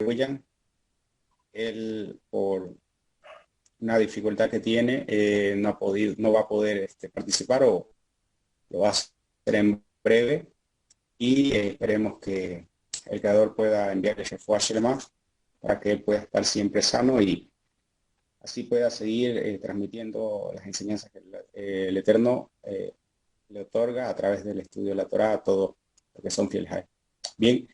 William. Él, por una dificultad que tiene, no va a poder participar o lo va a hacer en breve. Y esperemos que el creador pueda enviarle refuerzo Shelema para que él pueda estar siempre sano y así pueda seguir transmitiendo las enseñanzas que el Eterno le otorga a través del estudio de la Torá a todos los que son fieles a él. Bien,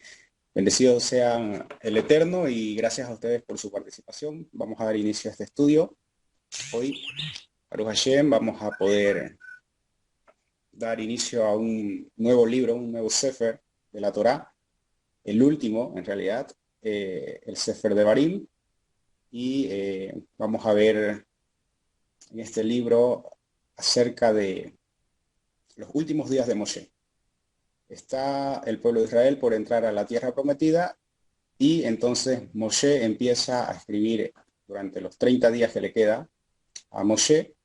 bendecidos sean el Eterno y gracias a ustedes por su participación. Vamos a dar inicio a este estudio. Hoy, Baruch Hashem, vamos a poder dar inicio a un nuevo libro, un nuevo Sefer de la Torá, el último en realidad, el Sefer de Barim, y vamos a ver en este libro acerca de los últimos días de Moshe. Está el pueblo de Israel por entrar a la tierra prometida y entonces Moshe empieza a escribir durante los 30 días que le queda a Moshe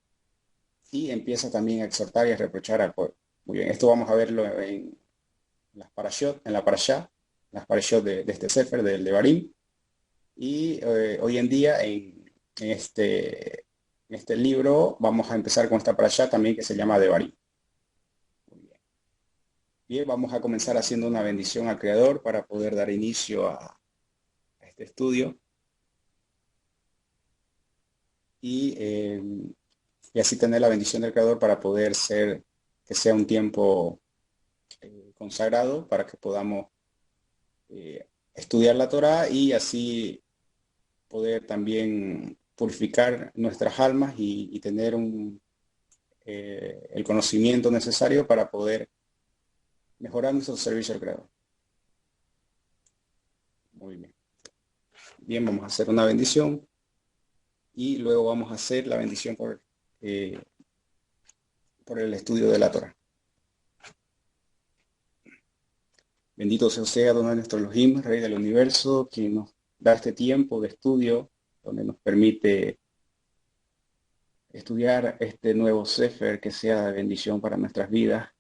y empieza también a exhortar y a reprochar al pueblo. Muy bien, esto vamos a verlo en las parashot, en la parashá, las parashot de este Sefer, del de Barim. Y hoy en día en este libro vamos a empezar con esta parashá también que se llama Devarim. Bien, vamos a comenzar haciendo una bendición al Creador para poder dar inicio a este estudio. Y así tener la bendición del Creador para poder que sea un tiempo consagrado para que podamos estudiar la Torá y así poder también purificar nuestras almas y tener el conocimiento necesario para poder mejorar nuestro servicio al Creador. Muy bien. Bien, vamos a hacer una bendición y luego vamos a hacer la bendición por el estudio de la Torah. Bendito sea usted, Adonai nuestro Elohim, Rey del Universo, quien nos da este tiempo de estudio, donde nos permite estudiar este nuevo Sefer que sea de bendición para nuestras vidas,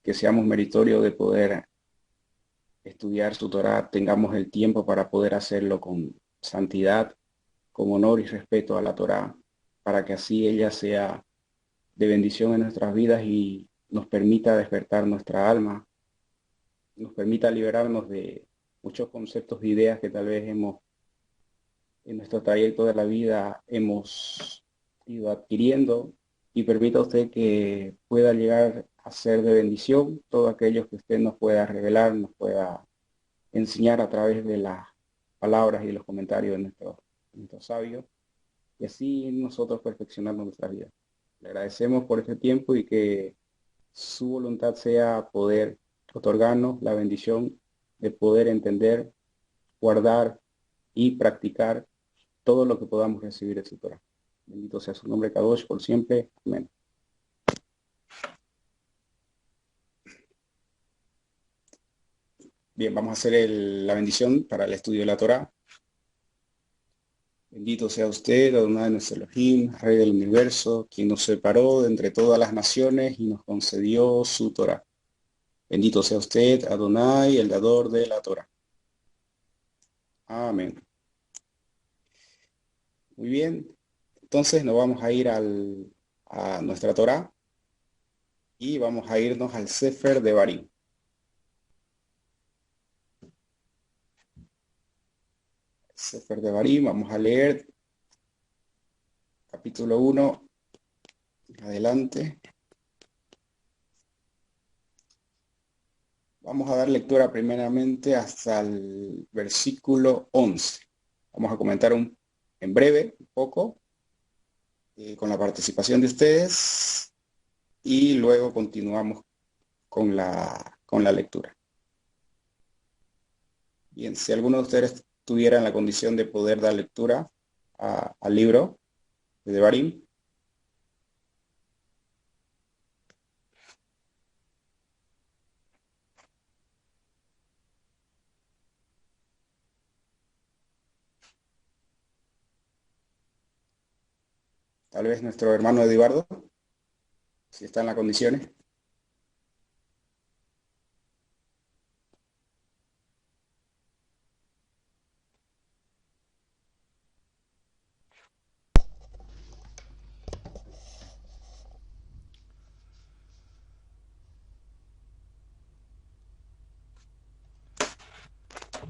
que seamos meritorios de poder estudiar su Torah, tengamos el tiempo para poder hacerlo con santidad, con honor y respeto a la Torah, para que así ella sea de bendición en nuestras vidas y nos permita despertar nuestra alma, nos permita liberarnos de muchos conceptos e ideas que tal vez en nuestro trayecto de la vida hemos ido adquiriendo y permita a usted que pueda llegar a ser de bendición todo aquello que usted nos pueda revelar, nos pueda enseñar a través de las palabras y los comentarios de nuestros sabios y así nosotros perfeccionando nuestra vida. Le agradecemos por este tiempo y que su voluntad sea poder otorgarnos la bendición de poder entender, guardar y practicar todo lo que podamos recibir de su Torah. Bendito sea su nombre, Kadosh, por siempre. Amén. Bien, vamos a hacer la bendición para el estudio de la Torah. Bendito sea usted, Adonai nuestro Elohim, Rey del Universo, quien nos separó de entre todas las naciones y nos concedió su Torah. Bendito sea usted, Adonai, el dador de la Torah. Amén. Muy bien, entonces nos vamos a ir a nuestra Torah y vamos a irnos al Sefer de Barim. Sefer de Barim, vamos a leer capítulo 1, adelante. Vamos a dar lectura primeramente hasta el versículo 11. Vamos a comentar en breve, un poco, con la participación de ustedes y luego continuamos con la lectura. Bien, si alguno de ustedes tuviera en la condición de poder dar lectura al libro de Barim. Tal vez nuestro hermano Edibardo, si está en las condiciones.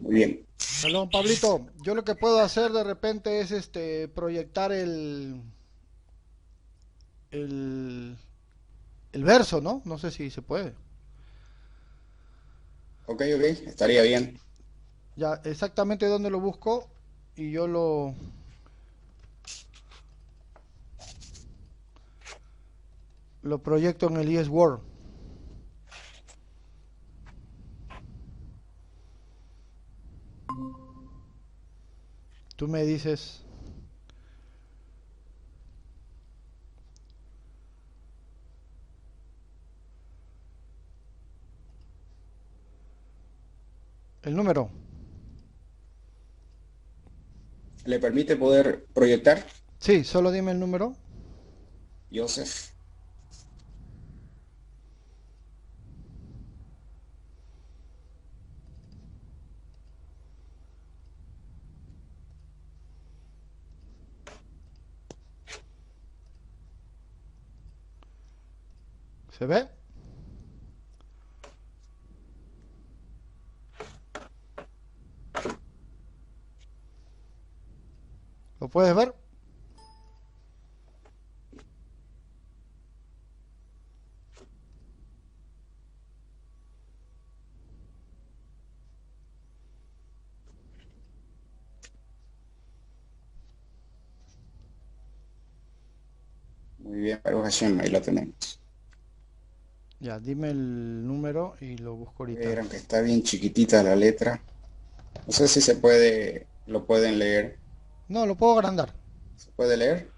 Muy bien. Perdón, Pablito, yo lo que puedo hacer de repente es proyectar el, el verso, ¿no? No sé si se puede. Ok, ok, estaría bien. Ya, exactamente dónde lo busco y yo lo proyecto en el ES Word. Tú me dices el número. ¿Le permite poder proyectar? Sí, solo dime el número. Joseph. ¿Se ve? ¿Lo puedes ver? Muy bien, Baruch Hashem, ahí lo tenemos. Ya, dime el número y lo busco A ahorita. ver, aunque está bien chiquitita la letra. No sé si se puede, lo pueden leer. No, lo puedo agrandar. ¿Se puede leer?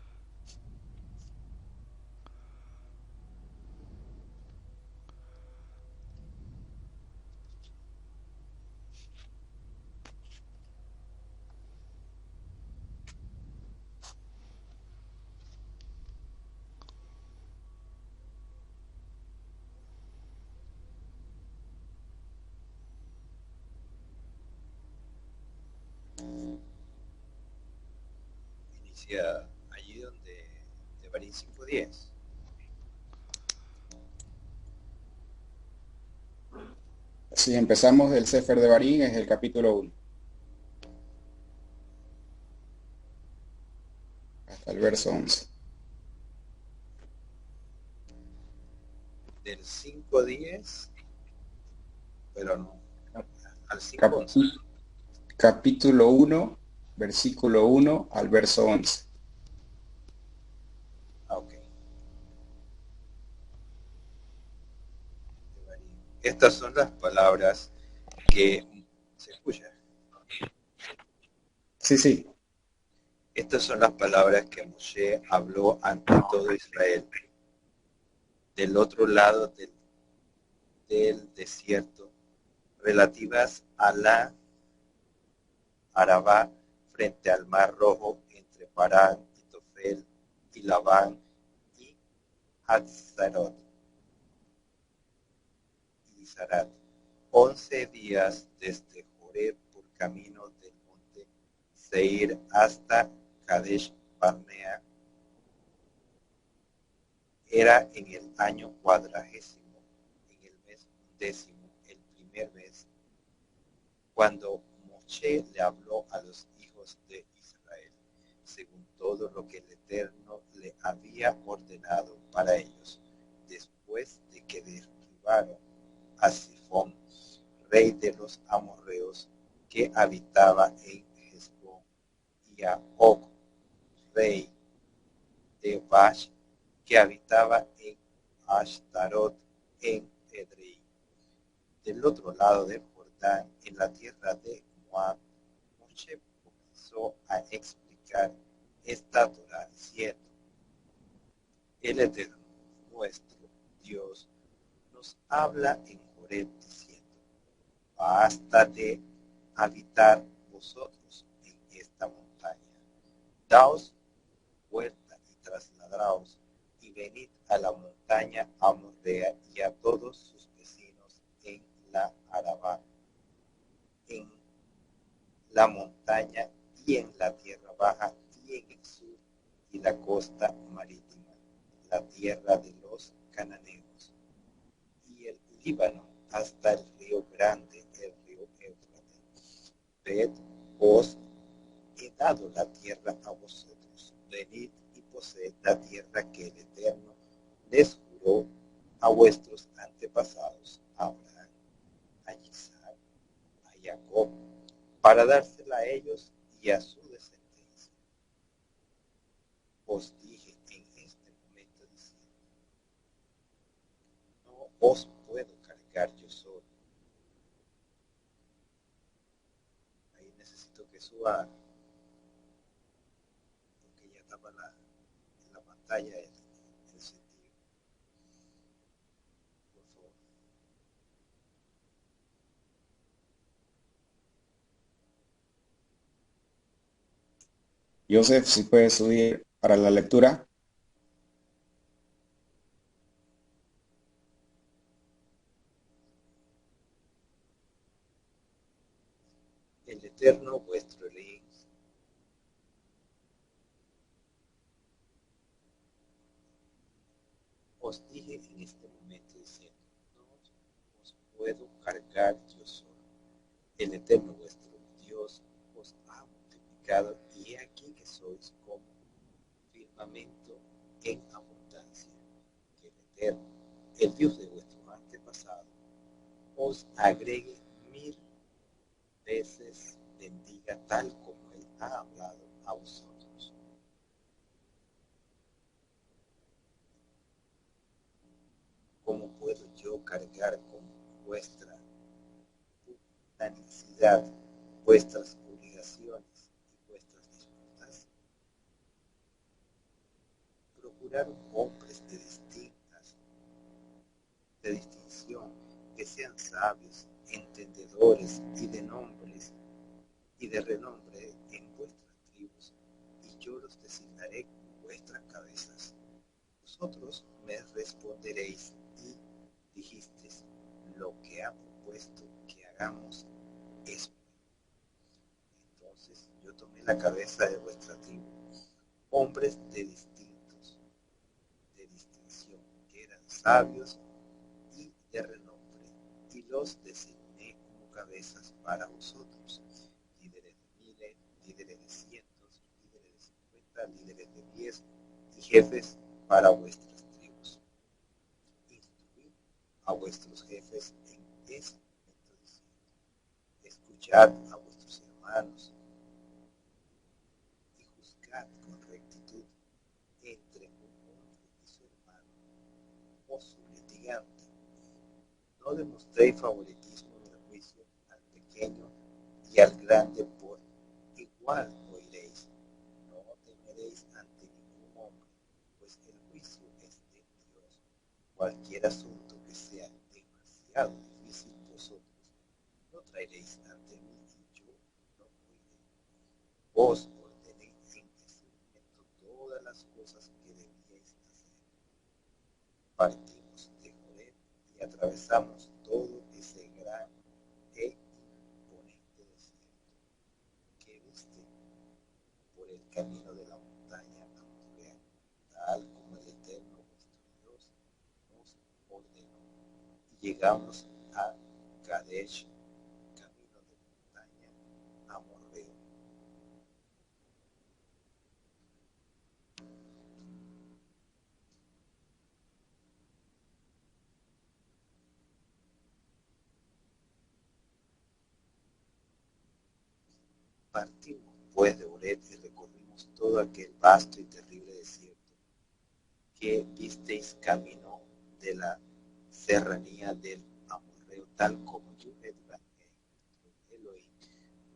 Inicia allí donde Devarim 5:10. Si empezamos del Sefer de Barín, es el capítulo 1, hasta el verso 11. Del 5:10, pero no, al Cap- 5:11. Capítulo 1, versículo 1 al verso 11. Ah, ok. Devarim. Estas son las palabras que se escucha. Sí, sí. Estas son las palabras que Moshe habló ante todo Israel, del otro lado del desierto, relativas a la Arabá frente al Mar Rojo entre Parán y Tofel y Labán y Hatzarot y Zarat. 11 días desde Joreb por camino del monte Seir hasta Kadesh Barnea. Era en el año 40, en el mes 10, el primer mes, cuando Moshe le habló a los hijos de Israel, según todo lo que el Eterno le había ordenado para ellos, después de que derribaron a Sifón, rey de los amorreos, que habitaba en Hezbón, y a Og, rey de Bash, que habitaba en Ashtarot, en Edrei. Del otro lado del Jordán, en la tierra de Moab, Moshe comenzó a explicar esta Torah diciendo: el Eterno, nuestro Dios, nos habla en Joreb diciendo: basta de habitar vosotros en esta montaña. Daos vuelta y trasladaos y venid a la montaña amorrea y a todos sus vecinos en la Arabá, en la montaña y en la tierra baja y en el sur y la costa marítima, la tierra de los cananeos y el Líbano hasta el río grande, el río Éufrates. ved, os he dado la tierra a vosotros. Venid y poseed la tierra que el Eterno les juró a vuestros antepasados, a Abraham, a Isaac, a Jacob, para dársela a ellos y a su descendencia. Os dije en este momento diciendo, no os puedo cargar yo solo. Ahí necesito que suba, porque ya estaba en la pantalla el sentido. Por favor. Joseph, si puedes subir para la lectura. El Eterno vuestro Elohim os dije en este momento diciendo, no os puedo cargar yo solo. El Eterno vuestro Dios os ha multiplicado y he aquí que sois como firmamento en abundancia. Que el Eterno, el Dios de vuestros antepasados, os agregue 1000 veces bendiga tal como Él ha hablado a vosotros. ¿Cómo puedo yo cargar con vuestra necesidad, vuestras obligaciones y vuestras disputas? Procuraron hombres de distinción, que sean sabios, entendedores y de nombres y de renombre en vuestras tribus, y yo los designaré con vuestras cabezas. Vosotros me responderéis y dijisteis, lo que ha propuesto que hagamos es bueno. Entonces yo tomé la cabeza de vuestra tribu, hombres de distinción, que eran sabios y de renombre, y los designé como cabezas para vosotros, líderes de miles, líderes de cientos, líderes de 50, líderes de 10 y jefes para vuestras tribus. Instruid a vuestros jefes en ese momento diciendo, escuchad a vuestros hermanos y juzgad con rectitud entre un hombre y su hermano o su litigante. No demostréis favoritismo en el juicio al pequeño y al grande por igual oiréis. No temeréis ante ningún hombre, pues el juicio es de Dios. Cualquier asunto que sea demasiado difícil vosotros lo traeréis ante mí y yo lo oiré. Vos ordené en ese momento todas las cosas que debíais hacer. Partimos de Joreb y atravesamos todo ese gran e imponente desierto que viste por el camino de la montaña Amorrea, tal como el Eterno vuestro Dios nos ordenó. Y llegamos a Kadesh, camino de montaña Amorreo. Partimos pues de Oreb y recorrimos todo aquel vasto y terrible desierto que visteis camino de la serranía del Amorreo, tal como Yuhet Elohim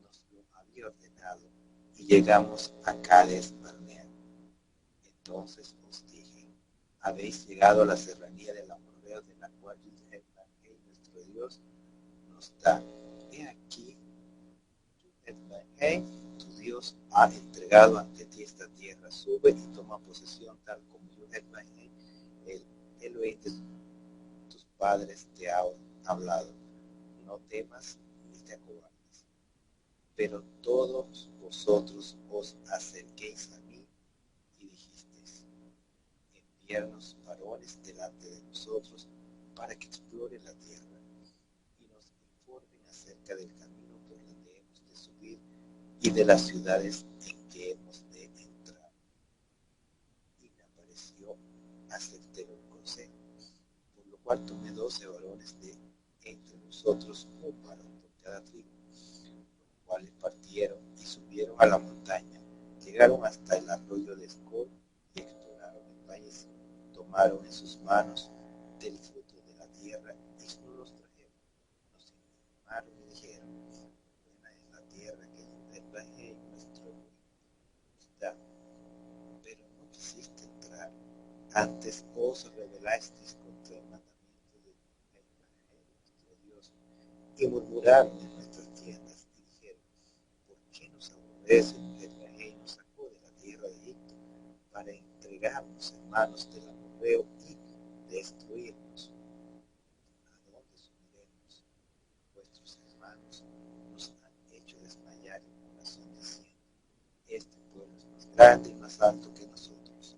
nos lo había ordenado, y llegamos a Cades Barnea. Entonces os dije, habéis llegado a la serranía del Amorreo, de la cual Yuhet nuestro Dios nos da. He aquí, tu Dios ha entregado ante ti esta tierra. Sube y toma posesión, tal como el Elohim de tus padres te ha hablado. No temas ni te acobardes. Pero todos vosotros os acerquéis a mí y dijisteis, enviarnos varones delante de nosotros para que exploren la tierra y nos informen acerca del camino por donde hemos de subir y de las ciudades en que hemos de entrar. Y me pareció acertero el consejo, por lo cual tomé 12 varones de entre nosotros, un varón por cada tribu, los cuales partieron y subieron a la montaña, llegaron hasta el arroyo de Escol y exploraron el país, tomaron en sus manos del fruto de la tierra y nos los trajeron, nos informaron y dijeron: buena es la tierra que Efraín nuestro está, pero no quisiste entrar, antes os rebelasteis contra el mandamiento de Efraín nuestro Dios, y murmuraron en nuestras tiendas y dijeron: ¿por qué nos aborrece Efraín nos sacó de la tierra de Egipto para entregarnos en manos del amorreo y destruirnos? ¿A dónde subiremos? Vuestros hermanos nos han hecho desmayar el corazón diciendo: este pueblo es más grande y más alto que nosotros.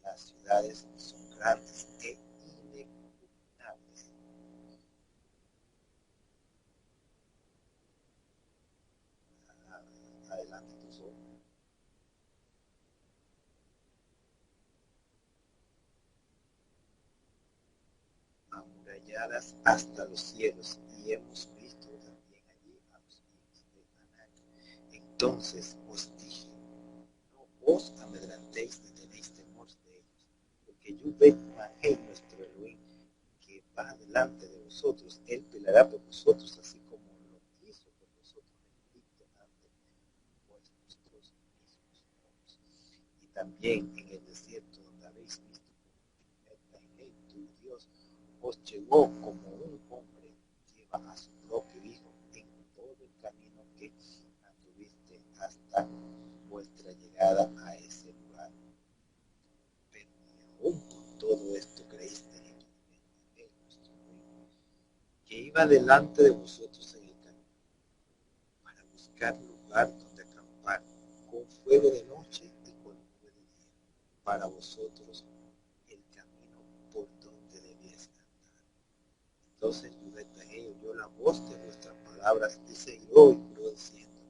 Las ciudades son grandes e inexpugnables. Adelante tú solo. Amuralladas hasta los cielos, y hemos visto también allí a los hijos de Anac. Entonces os dije: no os amedrantéis ni tenéis temor de ellos, porque Yahvé nuestro Elohim, que va delante de vosotros, él peleará por vosotros, así como lo hizo por vosotros en Egipto ante vuestros mismos ojos. Y también en el desierto donde habéis visto como tu Dios os llevó como un hombre lleva a su propio hijo en todo el camino que anduviste hasta vuestra llegada a ese lugar. Pero ni aún con todo esto creíste en nuestro rey, que iba delante de vosotros en el camino, para buscar lugar donde acampar, con fuego de noche y con nube de día, para vosotros el camino por donde debíais andar. Entonces Yudá oyó la voz de vuestras palabras y se iró y juró diciendo: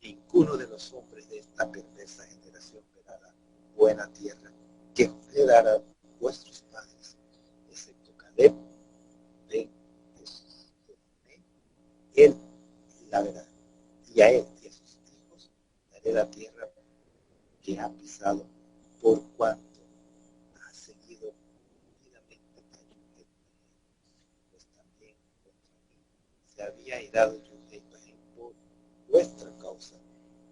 ninguno de los hombres de esta perversa generación verá la buena tierra que Judá dará vuestros padres, excepto Caleb, ben Jefone, él la verá, y a él y a sus hijos daré la tierra que ha pisado, por cuanto ha seguido unidamente a Yudá, pues también contra mí se había irado Yudá por vuestra causa,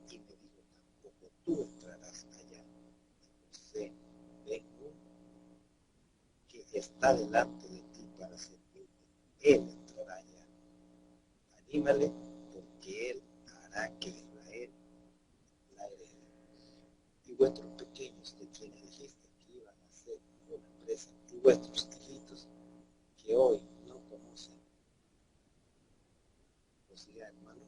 y me dijo: tampoco tú entrarás allá. Y José, Ben Nun, que está delante de ti para servirte, él entrará allá. Anímale, porque él hará que Israel la herede. Y vuestros pequeños, de quienes dijiste que iban a ser una empresa, y vuestros hijitos, que hoy no conocen, o sea, hermano.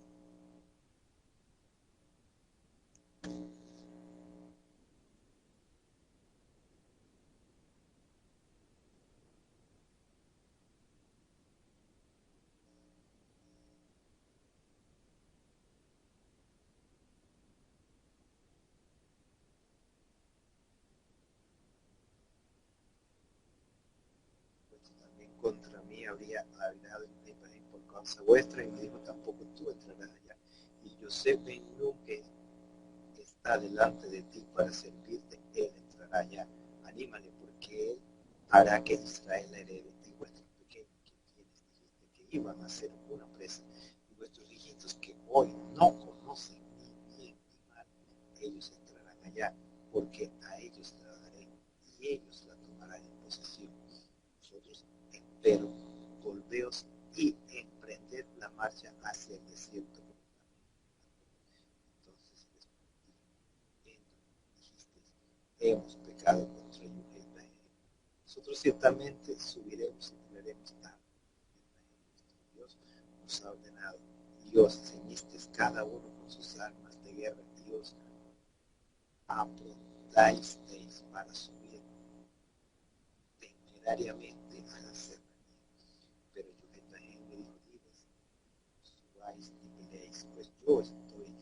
Pues también contra mí habría hablado en Efraín por causa vuestra, y me dijo: tampoco tú entrarás allá. Y José Ben Nun, que está delante de ti para servirte, él entrará allá. Anímale, porque él hará que Israel herede. Y vuestros pequeños, quienes dijiste que iban a ser una presa, y vuestros hijitos que hoy no conocen ni bien ni mal, ellos entrarán allá, porque a ellos la daré, y ellos la tomarán en posesión. Vosotros, empero, volveos y emprended la marcha hacia el desierto. Entonces les dijiste: hemos pecado contra Yahvé. Nosotros ciertamente subiremos y veremos a nuestro Dios nos ha ordenado, y os ceñisteis cada uno con sus armas de guerra, y os aprontasteis para subir temerariamente a la serranía. Pero Yahvé me dijo: diles: subáis y peleéis, pues yo estoy en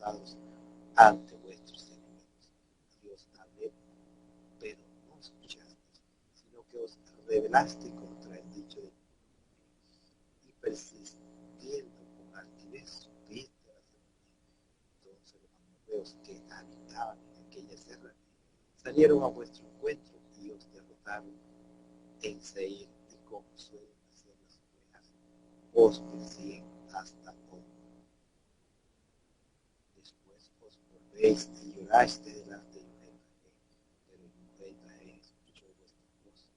derrotados ante vuestros enemigos. Y os hablé, pero no escuchasteis, sino que os rebelaste contra el dicho de y persistiendo con altivez supiste hacer bien. Entonces los amorreos que habitaban en aquella tierra salieron a vuestro encuentro y os derrotaron en Seir, y como suelen hacer las ovejas, os persiguen hasta hoy. Después os volvéis y lloráis delante de Rey Israel, pero el Rey Israel escuchó vuestra voz,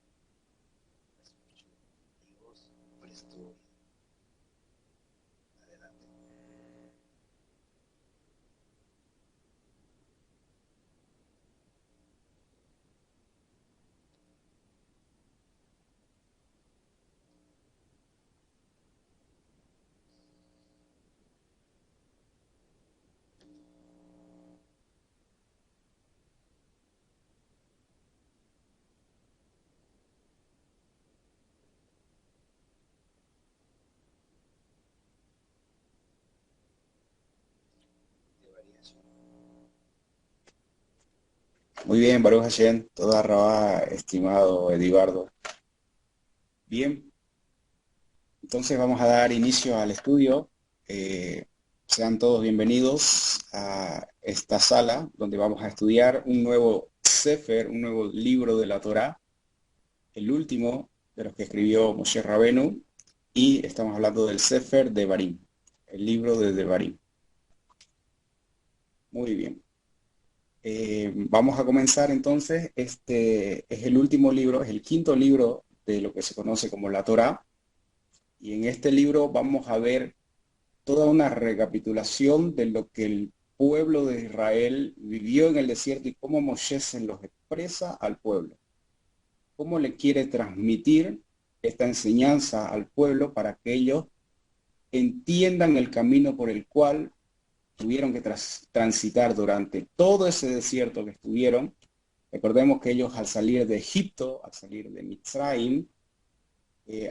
la escuchó y os prestó oído. Adelante. De variación. Muy bien, Baruch Hashem, toda Rabá, estimado Edibardo. Bien, entonces vamos a dar inicio al estudio. Sean todos bienvenidos a esta sala donde vamos a estudiar un nuevo Sefer, un nuevo libro de la Torá, el último de los que escribió Moshe Rabenu, y estamos hablando del Sefer de Devarim, el libro de Devarim. Muy bien. Vamos a comenzar entonces. Este es el último libro, es el quinto libro de lo que se conoce como la Torá, y en este libro vamos a ver toda una recapitulación de lo que el pueblo de Israel vivió en el desierto y cómo Moshe se los expresa al pueblo. Cómo le quiere transmitir esta enseñanza al pueblo para que ellos entiendan el camino por el cual tuvieron que transitar durante todo ese desierto que estuvieron. Recordemos que ellos al salir de Egipto, al salir de Mitzrayim,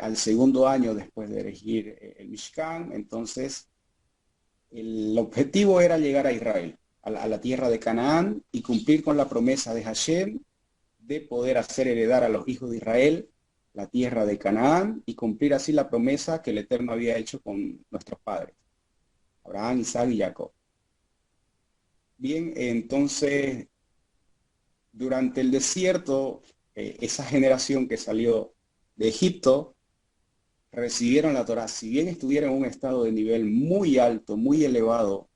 al segundo año después de erigir el Mishkan, entonces el objetivo era llegar a Israel, a la tierra de Canaán, y cumplir con la promesa de Hashem de poder hacer heredar a los hijos de Israel la tierra de Canaán y cumplir así la promesa que el Eterno había hecho con nuestros padres, Abraham, Isaac y Jacob. Bien, entonces, durante el desierto, esa generación que salió de Egipto recibieron la Torá, si bien estuvieron en un estado de nivel muy alto, muy elevado,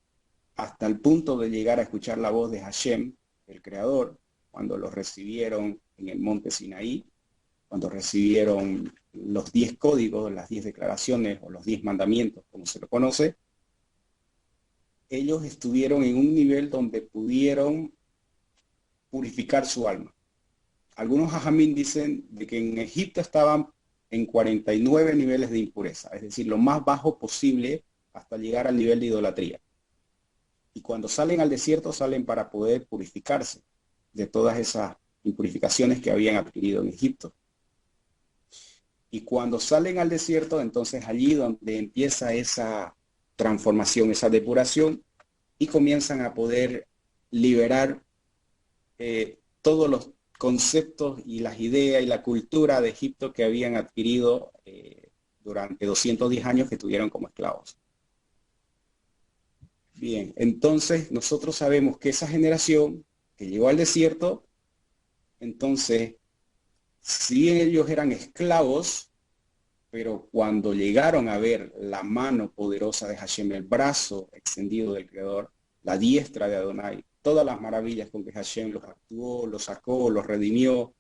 hasta el punto de llegar a escuchar la voz de Hashem, el Creador, cuando los recibieron en el monte Sinaí, cuando recibieron los 10 códigos, las 10 declaraciones o los 10 mandamientos, como se lo conoce, ellos estuvieron en un nivel donde pudieron purificar su alma. Algunos hajamim dicen de que en Egipto estaban en 49 niveles de impureza, es decir, lo más bajo posible hasta llegar al nivel de idolatría. Y cuando salen al desierto, salen para poder purificarse de todas esas impurificaciones que habían adquirido en Egipto. Y cuando salen al desierto, entonces allí donde empieza esa transformación, esa depuración, y comienzan a poder liberar todos los conceptos y las ideas y la cultura de Egipto que habían adquirido durante 210 años que estuvieron como esclavos. Bien, entonces nosotros sabemos que esa generación que llegó al desierto, entonces, si bien ellos eran esclavos, pero cuando llegaron a ver la mano poderosa de Hashem, el brazo extendido del Creador, la diestra de Adonai, todas las maravillas con que Hashem los actuó, los sacó, los redimió,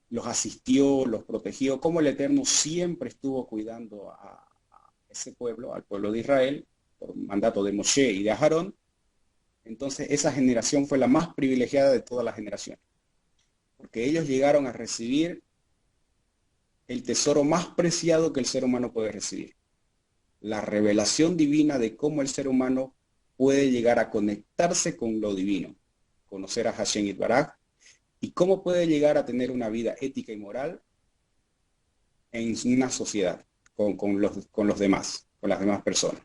los asistió, los protegió, como el Eterno siempre estuvo cuidando a ese pueblo, al pueblo de Israel, por mandato de Moshe y de Aarón. Entonces esa generación fue la más privilegiada de todas las generaciones, porque ellos llegaron a recibir el tesoro más preciado que el ser humano puede recibir, la revelación divina de cómo el ser humano puede llegar a conectarse con lo divino, conocer a Hashem Yitbaraj, y cómo puede llegar a tener una vida ética y moral en una sociedad, con los demás, con las demás personas.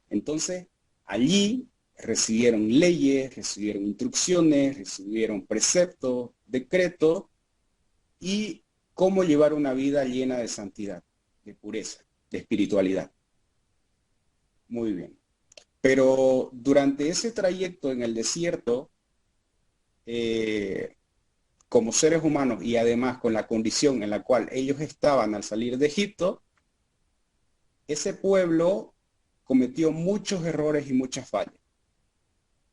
Entonces, allí recibieron leyes, recibieron instrucciones, recibieron preceptos, decretos y cómo llevar una vida llena de santidad, de pureza, de espiritualidad. Muy bien. Pero durante ese trayecto en el desierto, como seres humanos y además con la condición en la cual ellos estaban al salir de Egipto, ese pueblo cometió muchos errores y muchas fallas.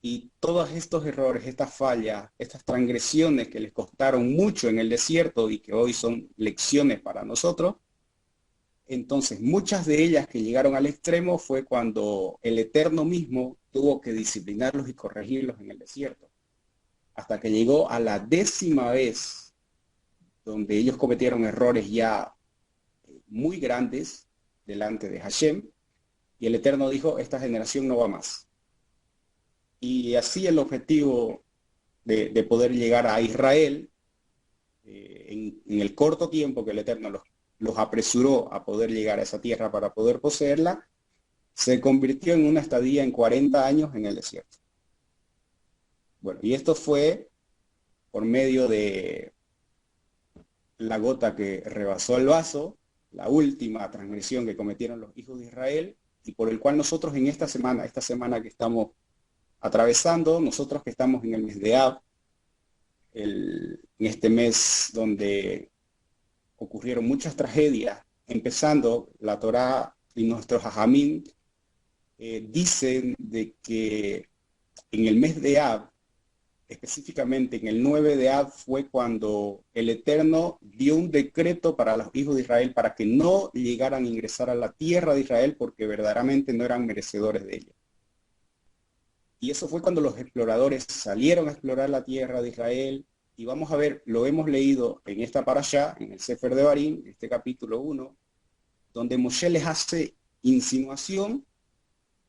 Y todos estos errores, estas fallas, estas transgresiones que les costaron mucho en el desierto y que hoy son lecciones para nosotros, entonces muchas de ellas que llegaron al extremo fue cuando el Eterno mismo tuvo que disciplinarlos y corregirlos en el desierto. Hasta que llegó a la 10ª vez donde ellos cometieron errores ya muy grandes delante de Hashem, y el Eterno dijo, esta generación no va más. Y así el objetivo de poder llegar a Israel, en el corto tiempo que el Eterno los apresuró a poder llegar a esa tierra para poder poseerla, se convirtió en una estadía en 40 años en el desierto. Bueno, y esto fue por medio de la gota que rebasó el vaso, la última transgresión que cometieron los hijos de Israel, y por el cual nosotros en esta semana que estamos atravesando, nosotros que estamos en el mes de Av, en este mes donde ocurrieron muchas tragedias, empezando la Torá y nuestros hajamim dicen de que en el mes de Av, específicamente en el 9 de Av, fue cuando el Eterno dio un decreto para los hijos de Israel para que no llegaran a ingresar a la tierra de Israel porque verdaderamente no eran merecedores de ella. Y eso fue cuando los exploradores salieron a explorar la tierra de Israel. Y vamos a ver, lo hemos leído en esta parashá, en el Sefer de Barim, este capítulo 1, donde Moshe les hace insinuación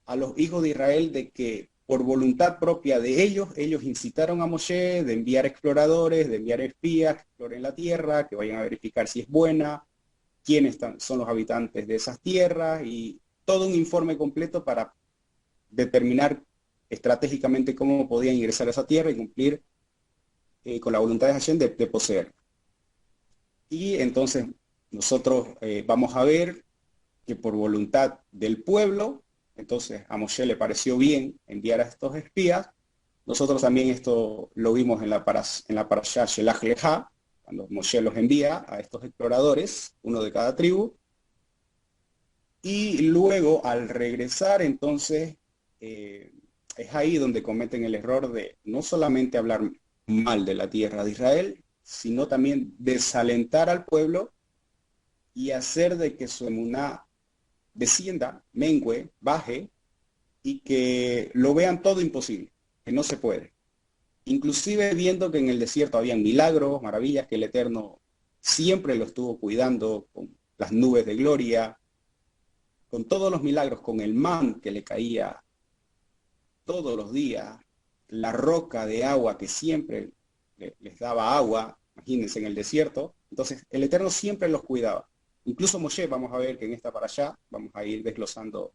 a los hijos de Israel de que por voluntad propia de ellos incitaron a Moshe de enviar exploradores, de enviar espías que exploren la tierra, que vayan a verificar si es buena, quiénes son los habitantes de esas tierras y todo un informe completo para determinar estratégicamente cómo podían ingresar a esa tierra y cumplir con la voluntad de Hashem de poseer. Y entonces nosotros vamos a ver que por voluntad del pueblo, entonces a Moshe le pareció bien enviar a estos espías. Nosotros también esto lo vimos en la parashá Shelach Leja, cuando Moshe los envía a estos exploradores, uno de cada tribu. Y luego al regresar entonces es ahí donde cometen el error de no solamente hablar mal de la tierra de Israel, sino también desalentar al pueblo y hacer de que su emuná descienda, mengue, baje, y que lo vean todo imposible, que no se puede. Inclusive viendo que en el desierto habían milagros, maravillas, que el Eterno siempre lo estuvo cuidando con las nubes de gloria, con todos los milagros, con el man que le caía todos los días, la roca de agua que siempre les daba agua, imagínense en el desierto. Entonces el Eterno siempre los cuidaba. Incluso Moshe, vamos a ver que en esta parashá, vamos a ir desglosando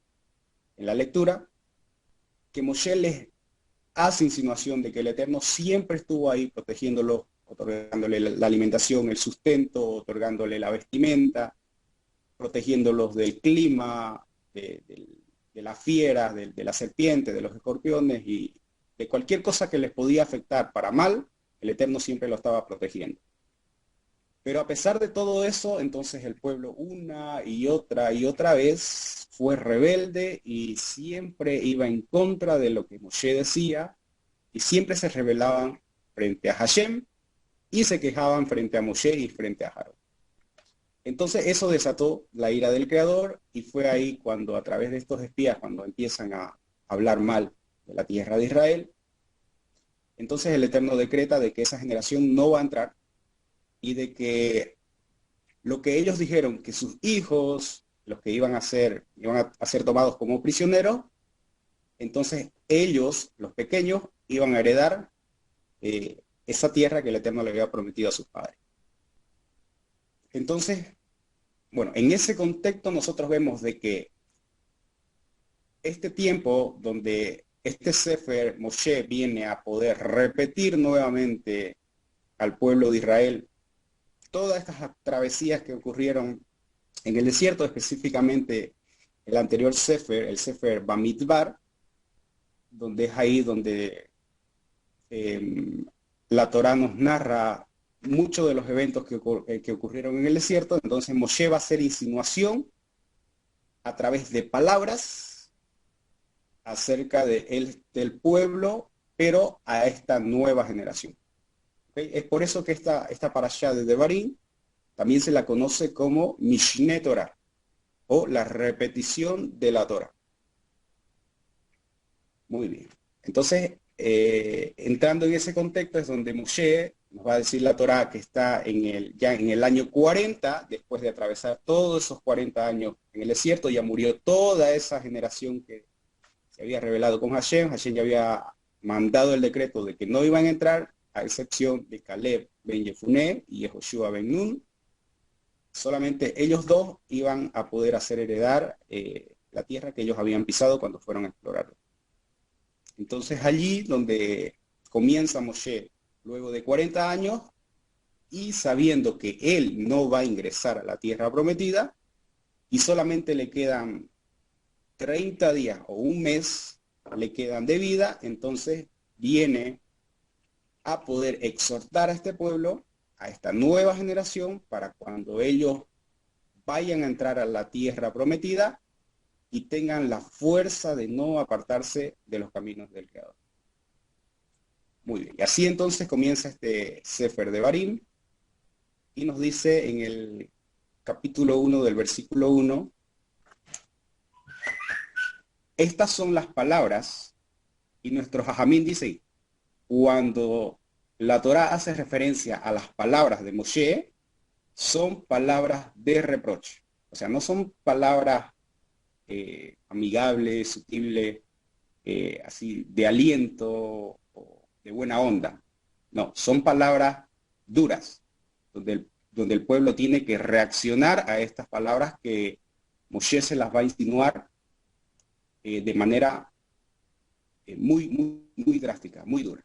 en la lectura, que Moshe les hace insinuación de que el Eterno siempre estuvo ahí protegiéndolo, otorgándole la alimentación, el sustento, otorgándole la vestimenta, protegiéndolos del clima, de las fieras, de la serpiente, de los escorpiones y de cualquier cosa que les podía afectar para mal, el Eterno siempre lo estaba protegiendo. Pero a pesar de todo eso, entonces el pueblo una y otra vez fue rebelde y siempre iba en contra de lo que Moshe decía y siempre se rebelaban frente a Hashem y se quejaban frente a Moshe y frente a Aarón. Entonces eso desató la ira del Creador y fue ahí cuando a través de estos espías, cuando empiezan a hablar mal de la tierra de Israel, entonces el Eterno decreta de que esa generación no va a entrar y de que lo que ellos dijeron, que sus hijos, los que iban a ser tomados como prisioneros, entonces ellos, los pequeños, iban a heredar esa tierra que el Eterno le había prometido a sus padres. Entonces, bueno, en ese contexto nosotros vemos de que este tiempo donde este Sefer Moshe viene a poder repetir nuevamente al pueblo de Israel todas estas travesías que ocurrieron en el desierto, específicamente el anterior Sefer, el Sefer Bamidbar, donde es ahí donde la Torá nos narra muchos de los eventos que ocurrieron en el desierto. Entonces Moshe va a hacer insinuación a través de palabras acerca del pueblo, pero a esta nueva generación. ¿Okay? Es por eso que esta parashá de Devarim también se la conoce como Mishne Torah, o la repetición de la Torah. Muy bien. Entonces, entrando en ese contexto es donde Moshe nos va a decir la Torah que está ya en el año 40, después de atravesar todos esos 40 años en el desierto, ya murió toda esa generación que se había revelado con Hashem. Hashem ya había mandado el decreto de que no iban a entrar, a excepción de Caleb ben Yefuné y Yehoshua ben Nun. Solamente ellos dos iban a poder hacer heredar la tierra que ellos habían pisado cuando fueron a explorarlo. Entonces allí donde comienza Moshe luego de 40 años y sabiendo que él no va a ingresar a la tierra prometida y solamente le quedan 30 días o un mes le quedan de vida, entonces viene a poder exhortar a este pueblo, a esta nueva generación, para cuando ellos vayan a entrar a la tierra prometida y tengan la fuerza de no apartarse de los caminos del Creador. Muy bien, y así entonces comienza este Sefer Devarim y nos dice en el capítulo 1 del versículo 1, estas son las palabras, y nuestro Jajamín dice, cuando la Torá hace referencia a las palabras de Moshe, son palabras de reproche. O sea, no son palabras amigables, sutiles, así de aliento o de buena onda. No, son palabras duras, donde el pueblo tiene que reaccionar a estas palabras que Moshe se las va a insinuar de manera muy drástica, muy dura,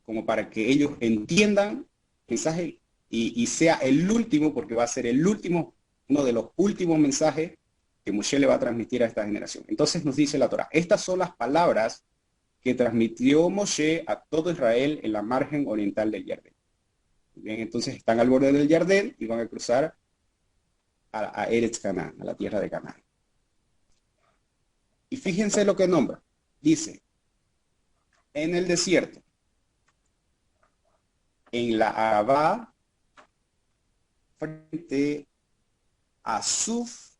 como para que ellos entiendan el mensaje y sea el último, porque va a ser el último, uno de los últimos mensajes que Moshe le va a transmitir a esta generación. Entonces nos dice la Torá, estas son las palabras que transmitió Moshe a todo Israel en la margen oriental del Jardín. Bien, entonces están al borde del Jardín y van a cruzar a Eretz Canaán, a la tierra de Canaán. Y fíjense lo que nombra. Dice, en el desierto, en la Arabá, frente a Suf,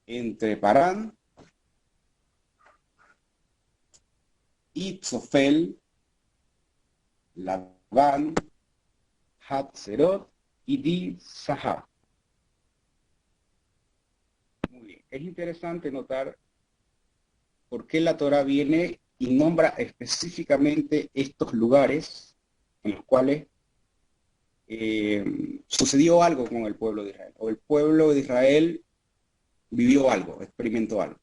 entre Parán y Tzofel, Labán, Hatzerot y Di Sahab. Muy bien. Es interesante notar por qué la Torá viene y nombra específicamente estos lugares en los cuales sucedió algo con el pueblo de Israel, o el pueblo de Israel vivió algo, experimentó algo.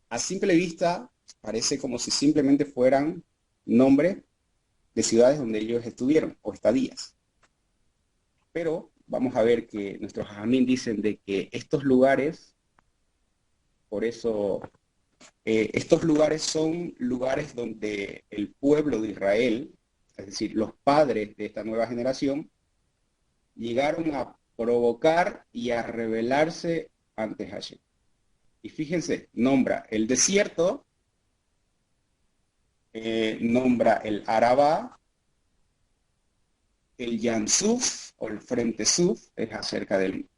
A simple vista parece como si simplemente fueran nombres de ciudades donde ellos estuvieron, o estadías. Pero vamos a ver que nuestros jajamín dicen de que estos lugares, por eso, estos lugares son lugares donde el pueblo de Israel, es decir, los padres de esta nueva generación, llegaron a provocar y a rebelarse ante Hashem. Y fíjense, nombra el desierto, nombra el Arabá, el Yansuf, o el Frente Suf, es acerca del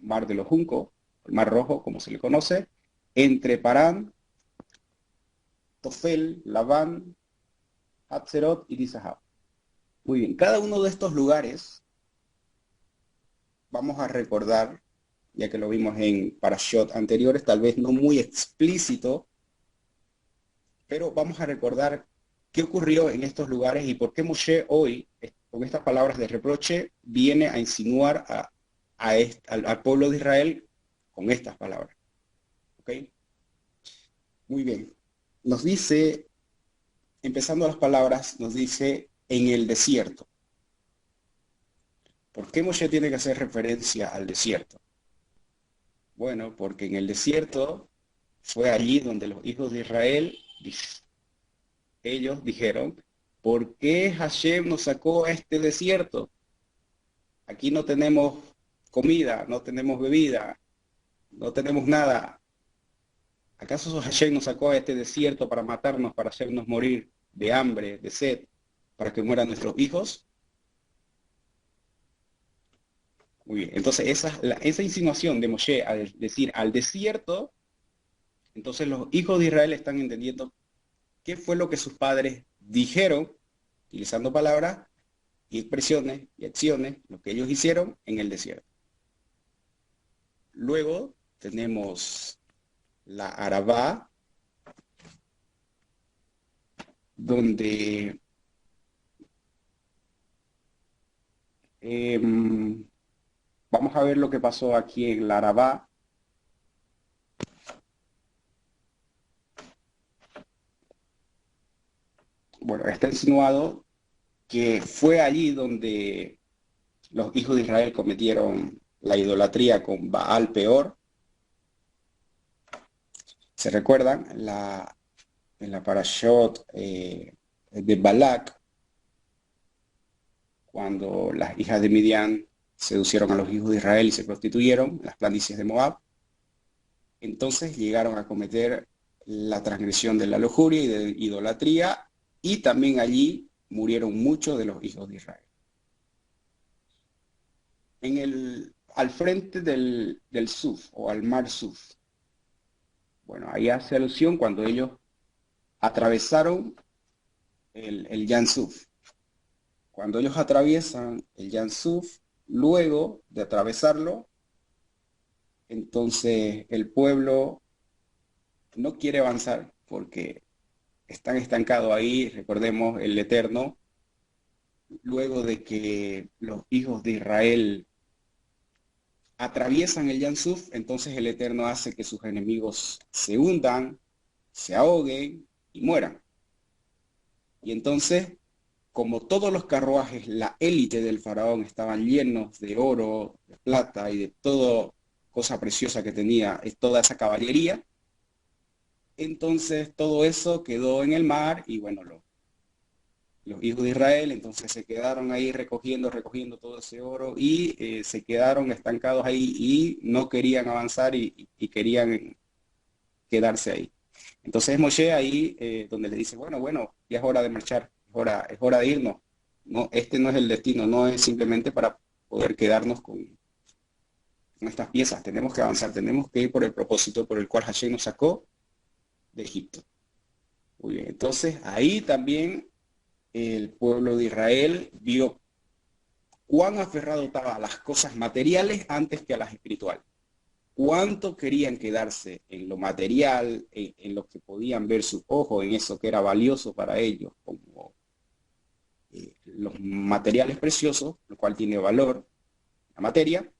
mar de los Juncos, el mar rojo, como se le conoce, entre Parán, Tofel, Labán, Hatzerot y Dizahab. Muy bien, cada uno de estos lugares vamos a recordar, ya que lo vimos en parashot anteriores, tal vez no muy explícito, pero vamos a recordar qué ocurrió en estos lugares y por qué Moshe hoy, con estas palabras de reproche, viene a insinuar al pueblo de Israel con estas palabras. ¿Ok? Muy bien. nos dice, empezando las palabras, nos dice en el desierto. ¿Por qué Moshe tiene que hacer referencia al desierto? Bueno, porque en el desierto fue allí donde los hijos de Israel, ellos dijeron, ¿por qué Hashem nos sacó a este desierto? Aquí no tenemos comida, no tenemos bebida, no tenemos nada. ¿Acaso Hashem nos sacó a este desierto para matarnos, para hacernos morir de hambre, de sed, para que mueran nuestros hijos? Muy bien, entonces esa insinuación de Moshe al decir al desierto, entonces los hijos de Israel están entendiendo qué fue lo que sus padres dijeron, utilizando palabras y expresiones y acciones, lo que ellos hicieron en el desierto. Luego tenemos la Arabá, donde vamos a ver lo que pasó aquí en la Arabá. Bueno, está insinuado que fue allí donde los hijos de Israel cometieron la idolatría con Baal Peor. ¿Se recuerdan? En la Parashot de Balak, cuando las hijas de Midian seducieron a los hijos de Israel y se prostituyeron en las planicies de Moab. Entonces llegaron a cometer la transgresión de la lujuria y de idolatría, y también allí murieron muchos de los hijos de Israel. Al frente del Suf, o al mar Suf, bueno, ahí hace alusión cuando ellos atravesaron el Yan Suf. Cuando ellos atraviesan el Yan Suf, luego de atravesarlo, entonces el pueblo no quiere avanzar porque están estancados ahí. Recordemos el Eterno, luego de que los hijos de Israel atraviesan el Yan Suf, entonces el Eterno hace que sus enemigos se hundan, se ahoguen y mueran. Y entonces, como todos los carruajes, la élite del faraón estaban llenos de oro, de plata y de toda cosa preciosa que tenía, toda esa caballería, entonces todo eso quedó en el mar y bueno, los hijos de Israel entonces se quedaron ahí recogiendo todo ese oro y se quedaron estancados ahí y no querían avanzar y querían quedarse ahí. Entonces Moshe ahí donde le dice, bueno, ya es hora de marchar, es hora de irnos. No, este no es el destino, no es simplemente para poder quedarnos con estas piezas, tenemos que avanzar, tenemos que ir por el propósito por el cual Hashem nos sacó de Egipto. Muy bien, entonces ahí también el pueblo de Israel vio cuán aferrado estaba a las cosas materiales antes que a las espirituales. Cuánto querían quedarse en lo material, en lo que podían ver sus ojos, en eso que era valioso para ellos, como los materiales preciosos, lo cual tiene valor, la materia,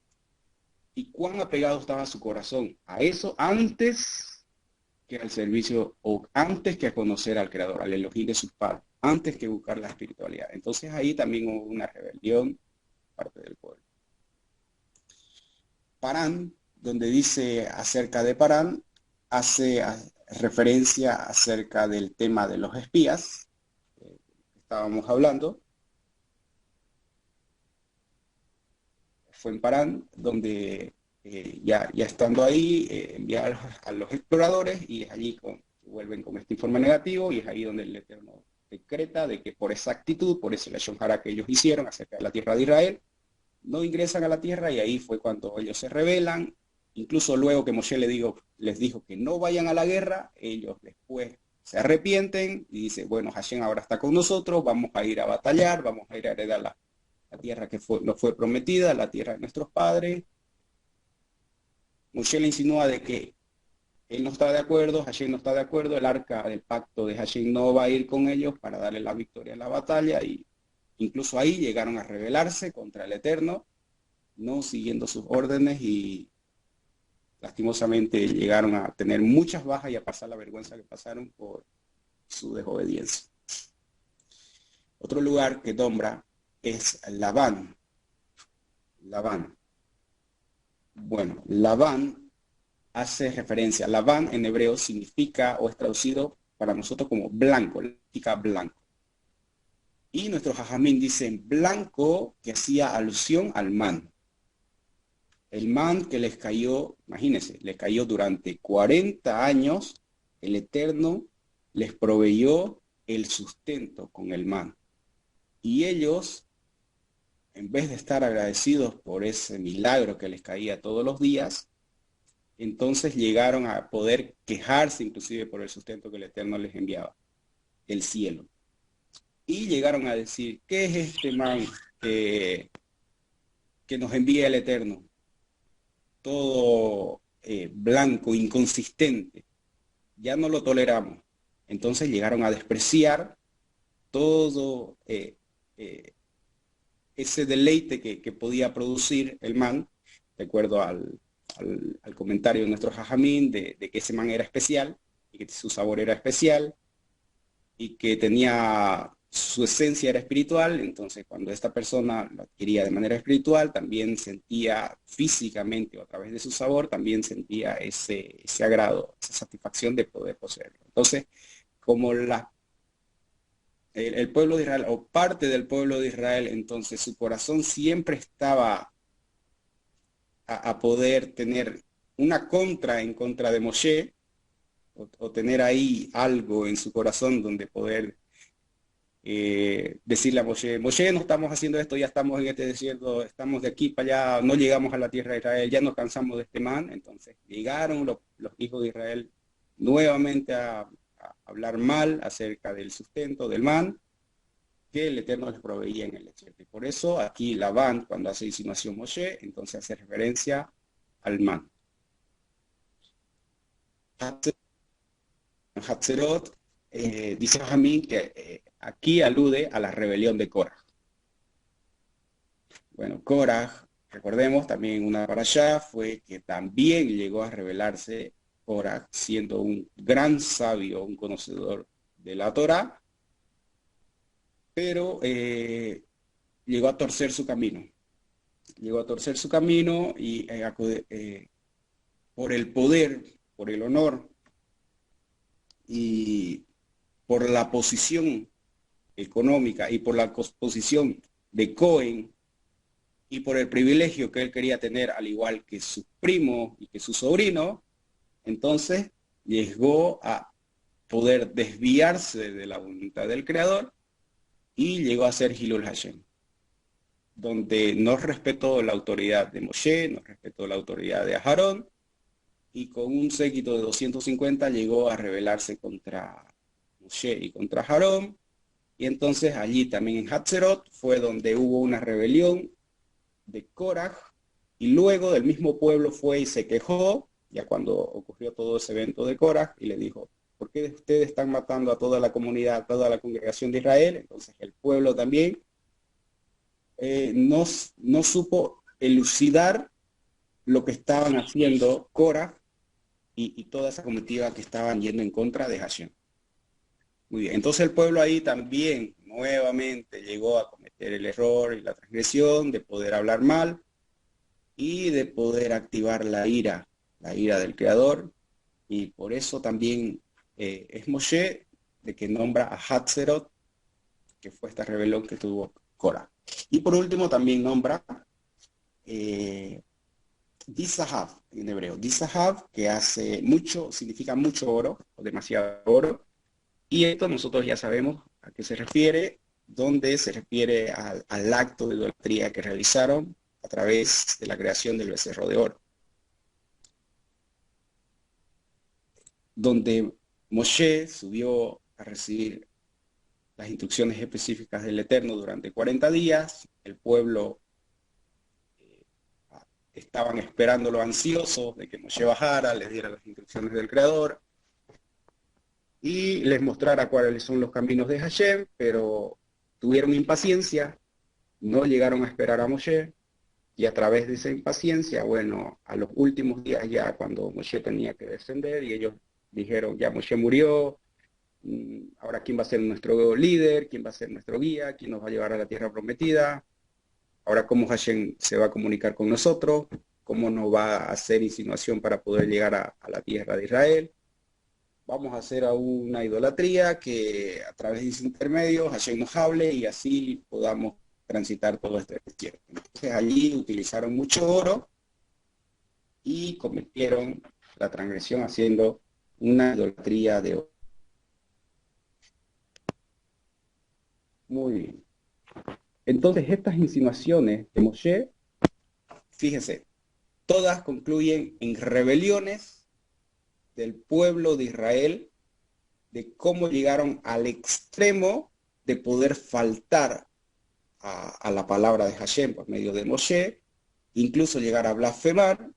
y cuán apegado estaba su corazón a eso antes que al servicio o antes que a conocer al Creador, al Elohim de sus padres, antes que buscar la espiritualidad. Entonces ahí también hubo una rebelión parte del pueblo. Parán, donde dice acerca de Parán, hace referencia acerca del tema de los espías que estábamos hablando. Fue en Parán donde ya estando ahí enviaron a los exploradores y es allí vuelven con este informe negativo y es ahí donde el Eterno decreta de que por esa actitud, por ese lashon hara que ellos hicieron acerca de la tierra de Israel, no ingresan a la tierra y ahí fue cuando ellos se rebelan. Incluso luego que Moshe les dijo que no vayan a la guerra, ellos después se arrepienten y dicen, bueno, Hashem ahora está con nosotros, vamos a ir a batallar, vamos a ir a heredar la tierra que nos fue prometida, la tierra de nuestros padres. Moshe le insinúa de que él no está de acuerdo, Hashem no está de acuerdo, el arca del pacto de Hashem no va a ir con ellos para darle la victoria en la batalla y incluso ahí llegaron a rebelarse contra el Eterno, no siguiendo sus órdenes y lastimosamente llegaron a tener muchas bajas y a pasar la vergüenza que pasaron por su desobediencia. Otro lugar que nombra es Labán. Labán. Bueno, Labán hace referencia. Labán en hebreo significa o es traducido para nosotros como blanco, significa blanco. Y nuestros jajamín dicen blanco, que hacía alusión al man. El man que les cayó, imagínense, les cayó durante 40 años, el Eterno les proveyó el sustento con el man. Y ellos, en vez de estar agradecidos por ese milagro que les caía todos los días, entonces llegaron a poder quejarse inclusive por el sustento que el Eterno les enviaba, el cielo. Y llegaron a decir, ¿qué es este man que nos envía el Eterno? Todo blanco, inconsistente. Ya no lo toleramos. Entonces llegaron a despreciar todo ese deleite que podía producir el man, de acuerdo al comentario de nuestro jajamín, de que ese man era especial, y que su sabor era especial, y que tenía su esencia era espiritual. Entonces cuando esta persona lo adquiría de manera espiritual, también sentía físicamente o a través de su sabor, también sentía ese agrado, esa satisfacción de poder poseerlo. Entonces, como el pueblo de Israel o parte del pueblo de Israel, entonces su corazón siempre estaba a poder tener una en contra de Moshe, o tener ahí algo en su corazón donde poder decirle a Moshe, Moshe, no estamos haciendo esto, ya estamos en este desierto, estamos de aquí para allá, no llegamos a la tierra de Israel, ya nos cansamos de este man. Entonces llegaron los hijos de Israel nuevamente a hablar mal acerca del sustento del man que el Eterno les proveía en el desierto. Y por eso aquí Labán, cuando hace insinuación Moshe, entonces hace referencia al man. Hatzerot dice Jamín que aquí alude a la rebelión de Korah. Bueno, Korah, recordemos también una parashá, fue que también llegó a rebelarse Korah, siendo un gran sabio, un conocedor de la Torá, pero llegó a torcer su camino. Llegó a torcer su camino y por el poder, por el honor y por la posición económica y por la posición de Cohen y por el privilegio que él quería tener, al igual que su primo y que su sobrino, entonces llegó a poder desviarse de la voluntad del Creador y llegó a ser Hilul Hashem, donde no respetó la autoridad de Moshe, no respetó la autoridad de Aarón, y con un séquito de 250 llegó a rebelarse contra Moshe y contra Aarón. Y entonces allí también en Hatzerot fue donde hubo una rebelión de Korah, y luego del mismo pueblo fue y se quejó, ya cuando ocurrió todo ese evento de Korah, y le dijo, ¿por qué ustedes están matando a toda la comunidad, a toda la congregación de Israel? Entonces el pueblo también no supo elucidar lo que estaban haciendo Korah y toda esa comitiva que estaban yendo en contra de Hashem. Muy bien, entonces el pueblo ahí también nuevamente llegó a cometer el error y la transgresión de poder hablar mal y de poder activar la ira del Creador, y por eso también es Moshe de que nombra a Hatzerot, que fue esta rebelión que tuvo Korah. Y por último también nombra Dizahav en hebreo. Dizahav, que hace mucho, significa mucho oro o demasiado oro. Y esto nosotros ya sabemos a qué se refiere, donde se refiere al acto de idolatría que realizaron a través de la creación del becerro de oro. Donde Moshe subió a recibir las instrucciones específicas del Eterno durante 40 días, el pueblo estaban esperándolo ansiosos de que Moshe bajara, les diera las instrucciones del Creador y les mostrara cuáles son los caminos de Hashem, pero tuvieron impaciencia, no llegaron a esperar a Moshe, y a través de esa impaciencia, bueno, a los últimos días ya cuando Moshe tenía que descender y ellos dijeron, ya Moshe murió, ahora quién va a ser nuestro líder, quién va a ser nuestro guía, quién nos va a llevar a la tierra prometida, ahora cómo Hashem se va a comunicar con nosotros, cómo nos va a hacer insinuación para poder llegar a la tierra de Israel. Vamos a hacer una idolatría que a través de ese intermedio Hashem nos hable y así podamos transitar todo este desierto. Entonces allí utilizaron mucho oro y cometieron la transgresión haciendo una idolatría de oro. Muy bien. Entonces estas insinuaciones de Moshe, fíjese, todas concluyen en rebeliones del pueblo de Israel, de cómo llegaron al extremo de poder faltar a la palabra de Hashem por medio de Moshe, incluso llegar a blasfemar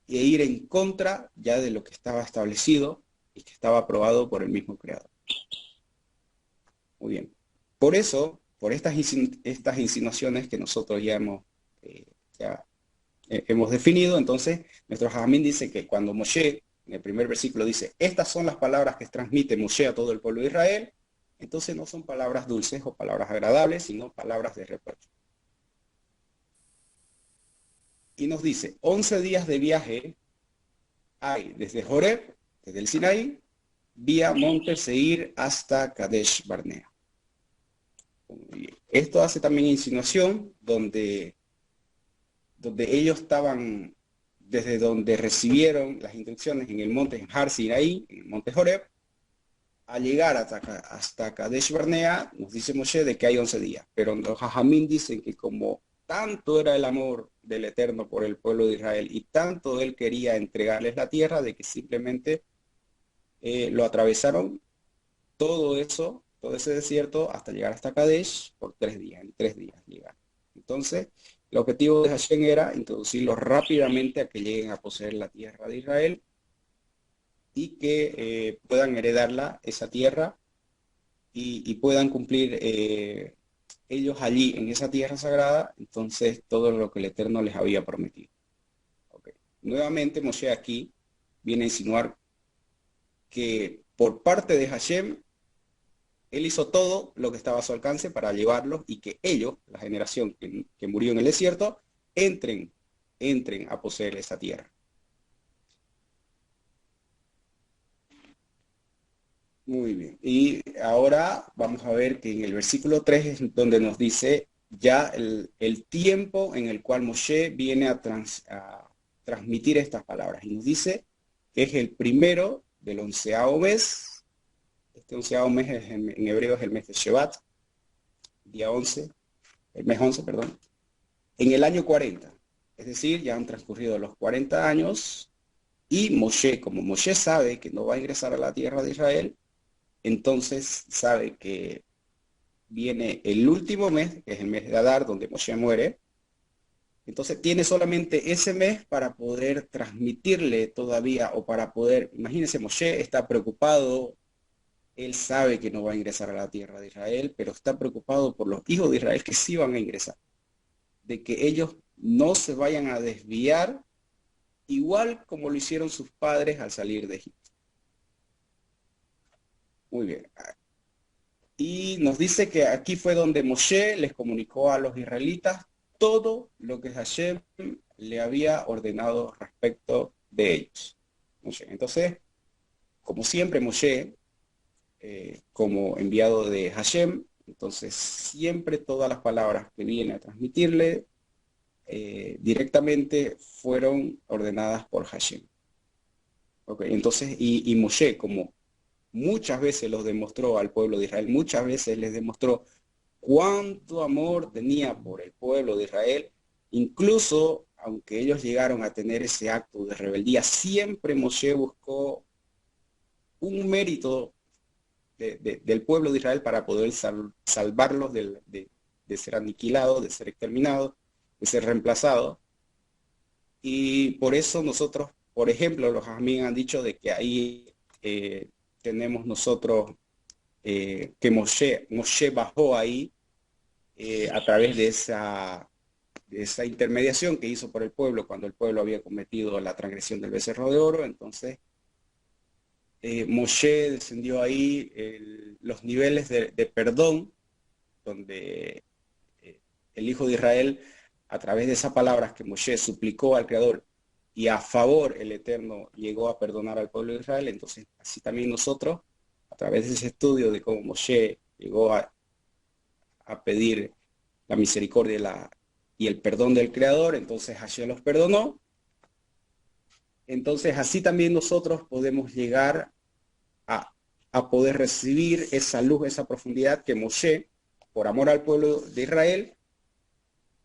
e ir en contra ya de lo que estaba establecido y que estaba aprobado por el mismo Creador. Muy bien. Por eso, por estas insinuaciones que nosotros ya hemos definido, entonces nuestro Jajamín dice que cuando Moshe, en el primer versículo dice, estas son las palabras que transmite Moshe a todo el pueblo de Israel, entonces no son palabras dulces o palabras agradables, sino palabras de reproche. Y nos dice, 11 días de viaje hay desde Joreb, desde el Sinaí, vía Monte Seir hasta Kadesh Barnea. Esto hace también insinuación donde ellos estaban, desde donde recibieron las instrucciones en el monte Har Sinaí, en el monte Joreb, a llegar hasta Kadesh Barnea, nos dice Moshe de que hay 11 días. Pero los Jajamín dicen que como tanto era el amor del Eterno por el pueblo de Israel y tanto él quería entregarles la tierra, de que simplemente lo atravesaron todo eso, todo ese desierto, hasta llegar hasta Kadesh por 3 días, en 3 días llegar. Entonces, el objetivo de Hashem era introducirlos rápidamente a que lleguen a poseer la tierra de Israel y que puedan heredarla, esa tierra, y puedan cumplir ellos allí en esa tierra sagrada, entonces todo lo que el Eterno les había prometido. Okay. Nuevamente Moshe aquí viene a insinuar que por parte de Hashem, él hizo todo lo que estaba a su alcance para llevarlos y que ellos, la generación que murió en el desierto, entren a poseer esa tierra. Muy bien. Y ahora vamos a ver que en el versículo 3 es donde nos dice ya el tiempo en el cual Moshe viene a transmitir estas palabras. Y nos dice que es el primero del 11º mes. Este 11º mes en hebreo es el mes de Shevat, día 11, el mes 11, perdón, en el año 40. Es decir, ya han transcurrido los 40 años y Moshe, como Moshe sabe que no va a ingresar a la tierra de Israel, entonces sabe que viene el último mes, que es el mes de Adar, donde Moshe muere. Entonces tiene solamente ese mes para poder transmitirle todavía, o para poder, imagínense, Moshe está preocupado, él sabe que no va a ingresar a la tierra de Israel, pero está preocupado por los hijos de Israel que sí van a ingresar, de que ellos no se vayan a desviar, igual como lo hicieron sus padres al salir de Egipto. Muy bien. Y nos dice que aquí fue donde Moshe les comunicó a los israelitas todo lo que Hashem le había ordenado respecto de ellos. Entonces, como siempre, Moshe, como enviado de Hashem, entonces siempre todas las palabras que viene a transmitirle directamente fueron ordenadas por Hashem. Okay, entonces, y Moshe, como muchas veces los demostró al pueblo de Israel, muchas veces les demostró cuánto amor tenía por el pueblo de Israel, incluso aunque ellos llegaron a tener ese acto de rebeldía, siempre Moshe buscó un mérito del pueblo de Israel para poder salvarlos de ser aniquilados, de ser exterminados, de ser reemplazados. Y por eso nosotros, por ejemplo, los Jajamín han dicho de que ahí tenemos nosotros que Moshe bajó ahí a través de esa intermediación que hizo por el pueblo cuando el pueblo había cometido la transgresión del becerro de oro. Entonces Moshe descendió ahí los niveles de perdón, donde el hijo de Israel, a través de esas palabras que Moshe suplicó al Creador, y a favor el Eterno llegó a perdonar al pueblo de Israel. Entonces, así también nosotros, a través de ese estudio de cómo Moshe llegó a pedir la misericordia y el perdón del Creador, entonces Hashem los perdonó. Entonces, así también nosotros podemos llegar a, a poder recibir esa luz, esa profundidad que Moshe, por amor al pueblo de Israel,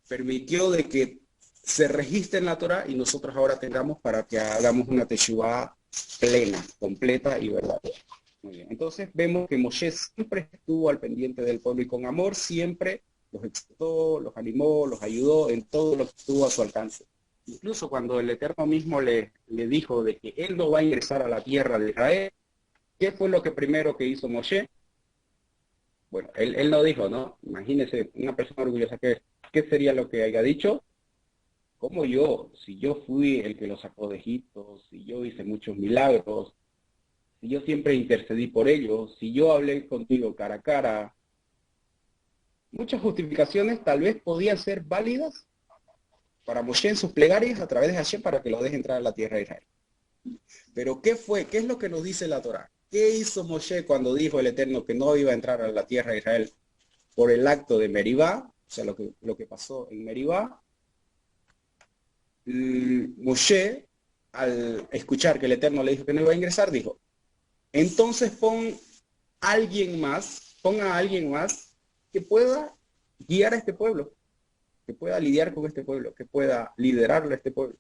permitió de que se registre en la Torah y nosotros ahora tengamos para que hagamos una teshuvá plena, completa y verdadera. Muy bien. Entonces vemos que Moshe siempre estuvo al pendiente del pueblo y con amor siempre los exhortó, los animó, los ayudó en todo lo que estuvo a su alcance. Incluso cuando el Eterno mismo le dijo de que él no va a ingresar a la tierra de Israel, ¿qué fue lo que primero que hizo Moshe? Bueno, él no dijo, ¿no? Imagínese una persona orgullosa, ¿qué sería lo que haya dicho? ¿Cómo yo? Si yo fui el que los sacó de Egipto, si yo hice muchos milagros, si yo siempre intercedí por ellos, si yo hablé contigo cara a cara, muchas justificaciones tal vez podían ser válidas para Moshe en sus plegarias a través de Hashem para que lo deje entrar a la tierra de Israel. Pero ¿qué fue? ¿Qué es lo que nos dice la Torá? ¿Qué hizo Moshe cuando dijo el Eterno que no iba a entrar a la tierra de Israel por el acto de Meribá? O sea, lo que pasó en Meribá. Moshe, al escuchar que el Eterno le dijo que no iba a ingresar, dijo, entonces ponga a alguien más que pueda guiar a este pueblo, que pueda lidiar con este pueblo, que pueda liderarlo a este pueblo.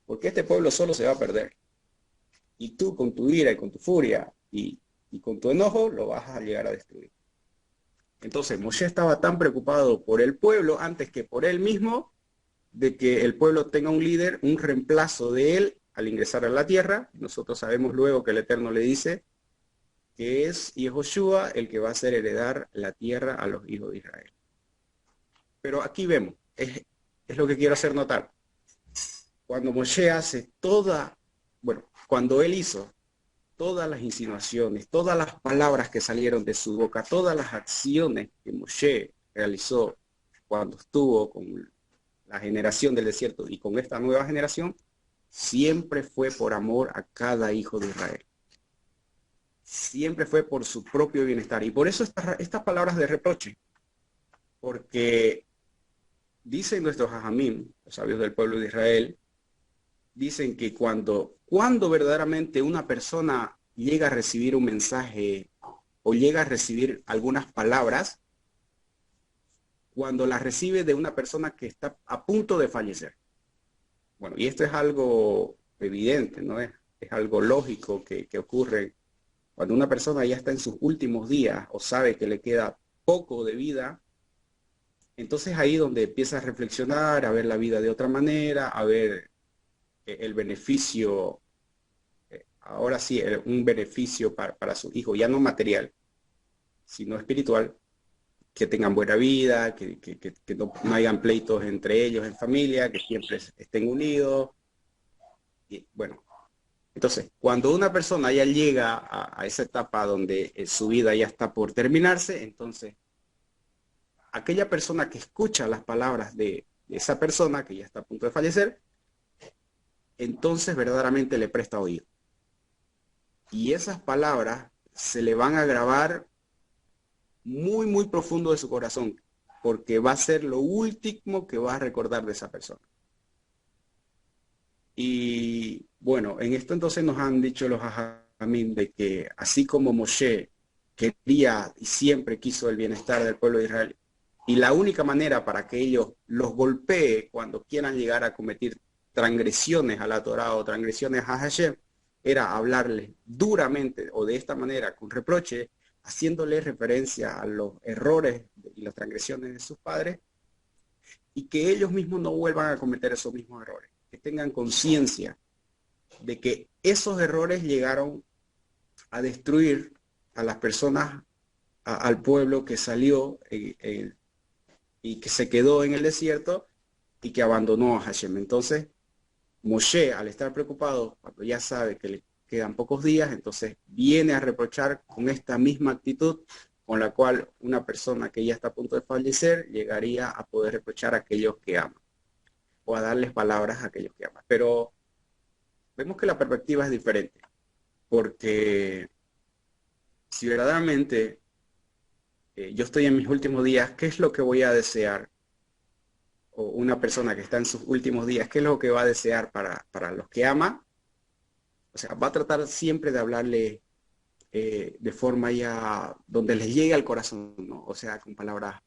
Porque este pueblo solo se va a perder. Y tú con tu ira y con tu furia y con tu enojo lo vas a llegar a destruir. Entonces Moshe estaba tan preocupado por el pueblo antes que por él mismo, de que el pueblo tenga un líder, un reemplazo de él al ingresar a la tierra. Nosotros sabemos luego que el Eterno le dice que es Yehoshua el que va a hacer heredar la tierra a los hijos de Israel. Pero aquí vemos, es lo que quiero hacer notar. Cuando Moshe hace cuando él hizo todas las insinuaciones, todas las palabras que salieron de su boca, todas las acciones que Moshe realizó cuando estuvo con la generación del desierto y con esta nueva generación, siempre fue por amor a cada hijo de Israel. Siempre fue por su propio bienestar. Y por eso estas palabras de reproche, porque dicen nuestros hajamim, los sabios del pueblo de Israel, dicen que cuando verdaderamente una persona llega a recibir un mensaje o llega a recibir algunas palabras, cuando las recibe de una persona que está a punto de fallecer. Bueno, y esto es algo evidente, ¿no? Es algo lógico que ocurre cuando una persona ya está en sus últimos días o sabe que le queda poco de vida. Entonces ahí donde empieza a reflexionar, a ver la vida de otra manera, a ver el beneficio, ahora sí, un beneficio para su hijo, ya no material, sino espiritual, que tengan buena vida, que no hayan pleitos entre ellos en familia, que siempre estén unidos. Y bueno, entonces, cuando una persona ya llega a esa etapa donde su vida ya está por terminarse, entonces aquella persona que escucha las palabras de esa persona que ya está a punto de fallecer, entonces verdaderamente le presta oído. Y esas palabras se le van a grabar muy, muy profundo de su corazón, porque va a ser lo último que va a recordar de esa persona. Y bueno, en esto entonces nos han dicho los hajamim de que así como Moshe quería y siempre quiso el bienestar del pueblo de Israel, y la única manera para que ellos los golpee cuando quieran llegar a cometer transgresiones a la Torah o transgresiones a Hashem, era hablarles duramente o de esta manera, con reproche, haciéndoles referencia a los errores y las transgresiones de sus padres, y que ellos mismos no vuelvan a cometer esos mismos errores, que tengan conciencia de que esos errores llegaron a destruir a las personas, al pueblo que salió y que se quedó en el desierto y que abandonó a Hashem. Entonces, Moshe, al estar preocupado, cuando ya sabe que quedan pocos días, entonces viene a reprochar con esta misma actitud con la cual una persona que ya está a punto de fallecer llegaría a poder reprochar a aquellos que aman o a darles palabras a aquellos que aman. Pero vemos que la perspectiva es diferente, porque si verdaderamente yo estoy en mis últimos días, ¿qué es lo que voy a desear? O una persona que está en sus últimos días, ¿qué es lo que va a desear para los que ama? O sea, va a tratar siempre de hablarle de forma ya donde les llegue al corazón, ¿no? O sea, con palabras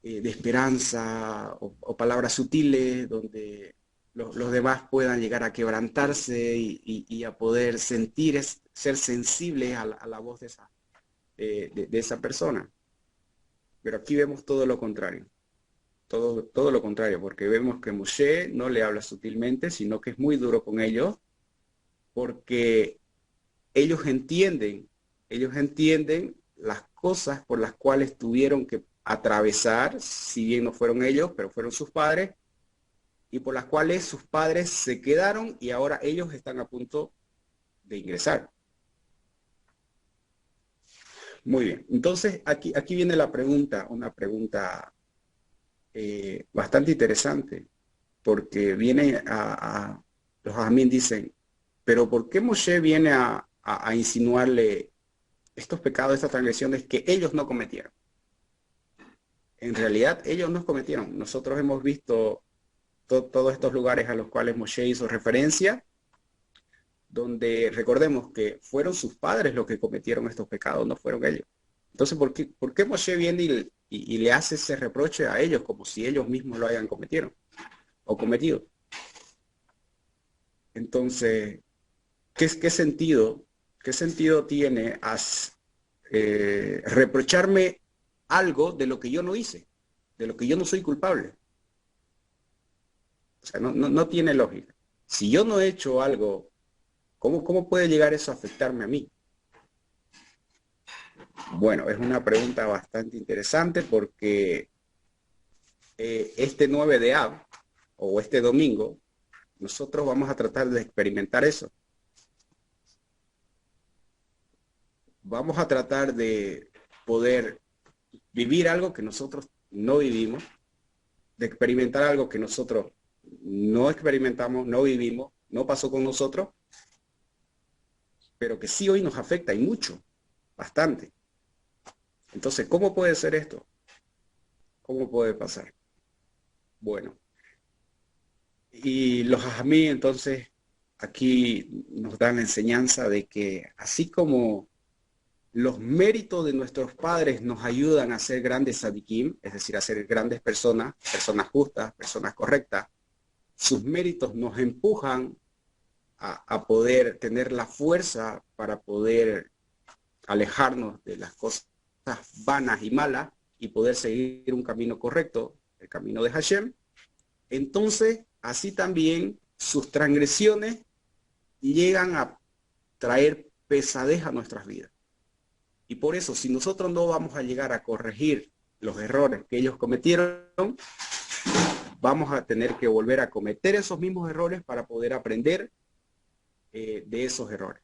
de esperanza o palabras sutiles, donde los demás puedan llegar a quebrantarse y a poder sentir, ser sensibles a la voz de esa persona. Pero aquí vemos todo lo contrario. Todo lo contrario, porque vemos que Moshe no le habla sutilmente, sino que es muy duro con ellos, porque ellos entienden las cosas por las cuales tuvieron que atravesar, si bien no fueron ellos, pero fueron sus padres, y por las cuales sus padres se quedaron y ahora ellos están a punto de ingresar. Muy bien, entonces aquí viene la pregunta, una pregunta bastante interesante, porque viene los Jajamín dicen, pero ¿por qué Moshe viene a insinuarle estos pecados, estas transgresiones que ellos no cometieron? En realidad ellos no cometieron. Nosotros hemos visto todos estos lugares a los cuales Moshe hizo referencia, donde recordemos que fueron sus padres los que cometieron estos pecados, no fueron ellos. Entonces, ¿por qué Moshe viene y le hace ese reproche a ellos como si ellos mismos lo hayan cometido? Entonces, ¿qué sentido tiene reprocharme algo de lo que yo no hice, de lo que yo no soy culpable? O sea, no tiene lógica. Si yo no he hecho algo, ¿cómo puede llegar eso a afectarme a mí? Bueno, es una pregunta bastante interesante porque este 9 de Av, o este domingo, nosotros vamos a tratar de experimentar eso. Vamos a tratar de poder vivir algo que nosotros no vivimos, de experimentar algo que nosotros no experimentamos, no vivimos, no pasó con nosotros, pero que sí hoy nos afecta y mucho, bastante. Entonces, ¿cómo puede ser esto? ¿Cómo puede pasar? Bueno, y los Jajamí entonces aquí nos dan la enseñanza de que así como los méritos de nuestros padres nos ayudan a ser grandes sadikim, es decir, a ser grandes personas, personas justas, personas correctas, sus méritos nos empujan a poder tener la fuerza para poder alejarnos de las cosas vanas y malas y poder seguir un camino correcto, el camino de Hashem. Entonces, así también sus transgresiones llegan a traer pesadez a nuestras vidas. Y por eso, si nosotros no vamos a llegar a corregir los errores que ellos cometieron, vamos a tener que volver a cometer esos mismos errores para poder aprender de esos errores.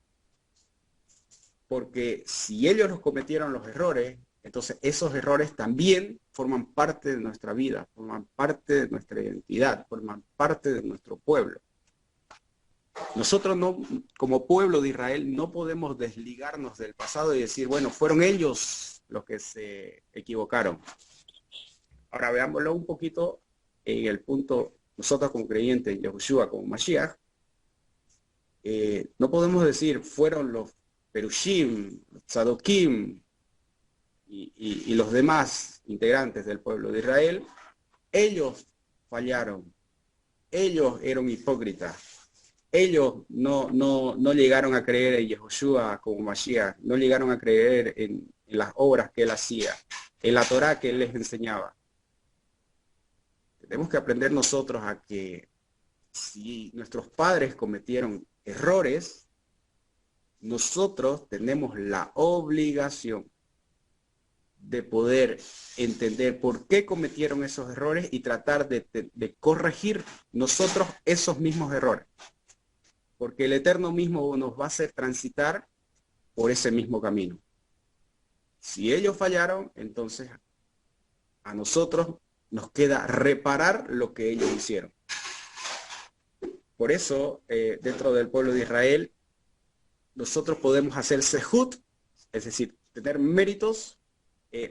Porque si ellos los cometieron los errores, entonces esos errores también forman parte de nuestra vida, forman parte de nuestra identidad, forman parte de nuestro pueblo. Nosotros no, como pueblo de Israel, no podemos desligarnos del pasado y decir, bueno, fueron ellos los que se equivocaron. Ahora veámoslo un poquito en el punto, nosotros como creyentes en Yahushua, como Mashiach, no podemos decir, fueron los Perushim, los Tzadokim y los demás integrantes del pueblo de Israel, ellos fallaron, ellos eran hipócritas. Ellos no llegaron a creer en Yahushua como Mashiach, no llegaron a creer en las obras que él hacía, en la Torá que él les enseñaba. Tenemos que aprender nosotros a que si nuestros padres cometieron errores, nosotros tenemos la obligación de poder entender por qué cometieron esos errores y tratar de corregir nosotros esos mismos errores. porque el Eterno mismo nos va a hacer transitar por ese mismo camino. Si ellos fallaron, entonces a nosotros nos queda reparar lo que ellos hicieron. Por eso, dentro del pueblo de Israel, nosotros podemos hacer sehut, es decir, tener méritos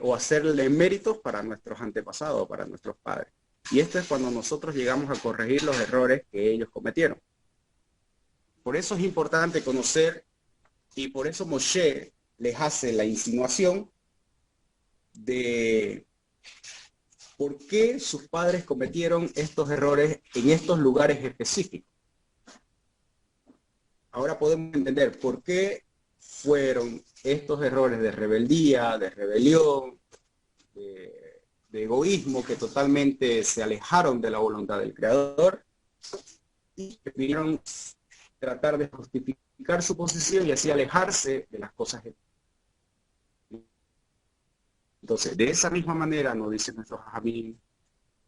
o hacerle méritos para nuestros antepasados, para nuestros padres. Y esto es cuando nosotros llegamos a corregir los errores que ellos cometieron. Por eso es importante conocer, y por eso Moshe les hace la insinuación de por qué sus padres cometieron estos errores en estos lugares específicos. Ahora podemos entender por qué fueron estos errores de rebeldía, de rebelión, de egoísmo, que totalmente se alejaron de la voluntad del Creador y prefirieron tratar de justificar su posición y así alejarse de las cosas. Entonces, de esa misma manera nos dicen nuestros Jajamim,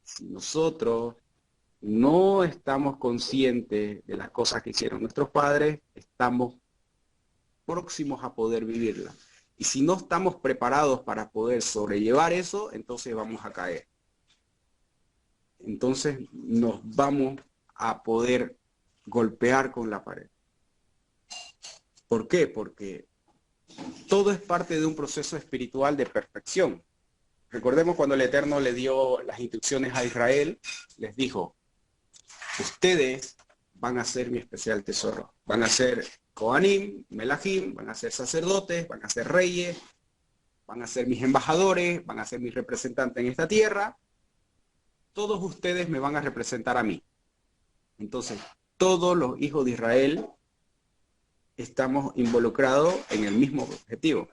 si nosotros no estamos conscientes de las cosas que hicieron nuestros padres, estamos próximos a poder vivirlas. Y si no estamos preparados para poder sobrellevar eso, entonces vamos a caer. Entonces nos vamos a poder golpear con la pared. ¿Por qué? Porque todo es parte de un proceso espiritual de perfección. Recordemos cuando el Eterno le dio las instrucciones a Israel, les dijo, ustedes van a ser mi especial tesoro. Van a ser Kohanim, Melahim, van a ser sacerdotes, van a ser reyes, van a ser mis embajadores, van a ser mis representantes en esta tierra. Todos ustedes me van a representar a mí. Entonces, todos los hijos de Israel estamos involucrados en el mismo objetivo,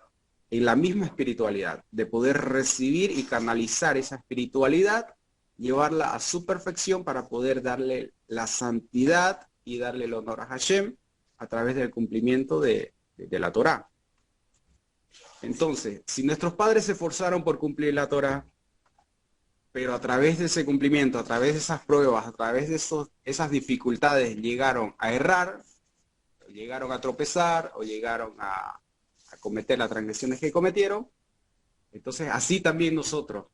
en la misma espiritualidad, de poder recibir y canalizar esa espiritualidad, llevarla a su perfección para poder darle la santidad y darle el honor a Hashem a través del cumplimiento de la Torá. Entonces, si nuestros padres se esforzaron por cumplir la Torá, pero a través de ese cumplimiento, a través de esas pruebas, a través de esas dificultades llegaron a errar, llegaron a tropezar o llegaron a cometer las transgresiones que cometieron, entonces así también nosotros,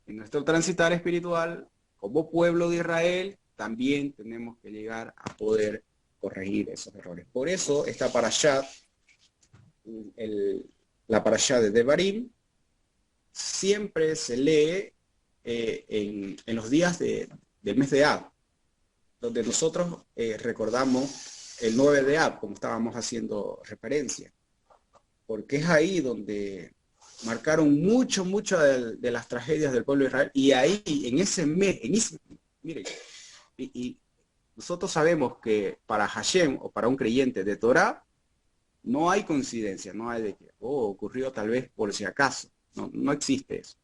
en nuestro transitar espiritual, como pueblo de Israel, también tenemos que llegar a poder corregir esos errores. Por eso esta parashá, la parashá de Devarim, siempre se lee en los días del mes de Ab, donde nosotros recordamos el 9 de Ab, como estábamos haciendo referencia, porque es ahí donde marcaron mucho de las tragedias del pueblo de Israel, y ahí, en ese mes, miren, y nosotros sabemos que para Hashem o para un creyente de Torah, no hay coincidencia, no hay de que, ocurrió tal vez por si acaso, no existe eso.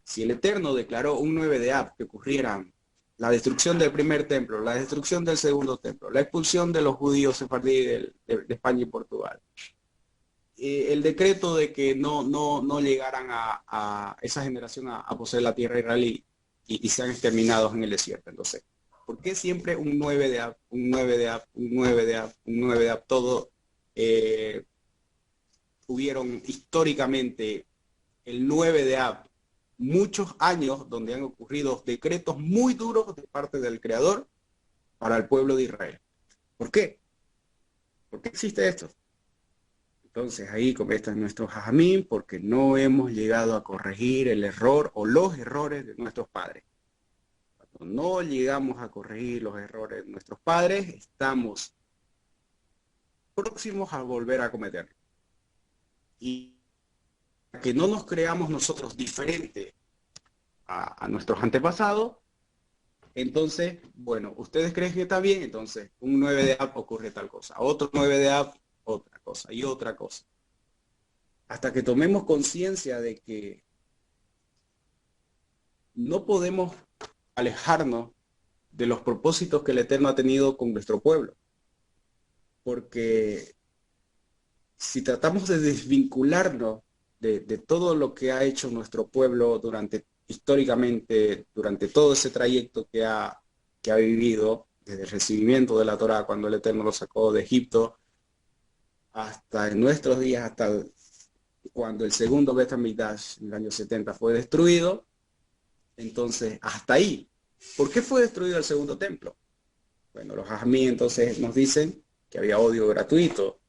Si el Eterno declaró un 9 de Ab que ocurriera la destrucción del primer templo, la destrucción del segundo templo, la expulsión de los judíos sefardíes de España y Portugal, el decreto de que no llegaran a esa generación a poseer la tierra israelí y sean exterminados en el desierto. Entonces, ¿por qué siempre un 9 de Ab, un 9 de Ab, un 9 de Ab, un 9 de Ab? Todo hubieron históricamente el 9 de Ab, muchos años donde han ocurrido decretos muy duros de parte del Creador para el pueblo de Israel. ¿Por qué? ¿Por qué existe esto? Entonces ahí comienzan nuestros jajamim, porque no hemos llegado a corregir el error o los errores de nuestros padres. Cuando no llegamos a corregir los errores de nuestros padres, estamos próximos a volver a cometerlos. Y que no nos creamos nosotros diferentes a nuestros antepasados, entonces, bueno, ustedes creen que está bien, entonces un 9 de Ab ocurre tal cosa, otro 9 de Ab otra cosa y otra cosa. Hasta que tomemos conciencia de que no podemos alejarnos de los propósitos que el Eterno ha tenido con nuestro pueblo. Porque si tratamos de desvincularnos de todo lo que ha hecho nuestro pueblo históricamente, durante todo ese trayecto que ha vivido, desde el recibimiento de la Torá, cuando el Eterno lo sacó de Egipto, hasta en nuestros días, cuando el segundo Bet HaMikdash, en el año 70, fue destruido. Entonces, hasta ahí. ¿Por qué fue destruido el segundo templo? Bueno, los Jajamí entonces nos dicen que había odio gratuito.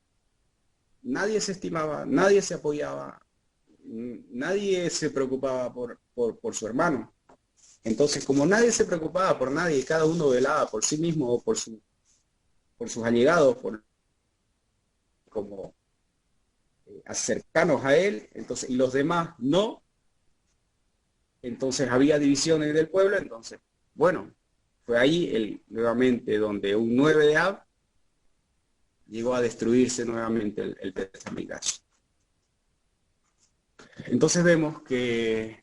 Nadie se estimaba, nadie se apoyaba, nadie se preocupaba por su hermano. Entonces, como nadie se preocupaba por nadie, cada uno velaba por sí mismo o por sus allegados, como cercanos a él, entonces, y los demás no, entonces había divisiones del pueblo. Entonces, bueno, fue ahí nuevamente donde un 9 de Ab llegó a destruirse nuevamente el Bet HaMikdash. Entonces vemos que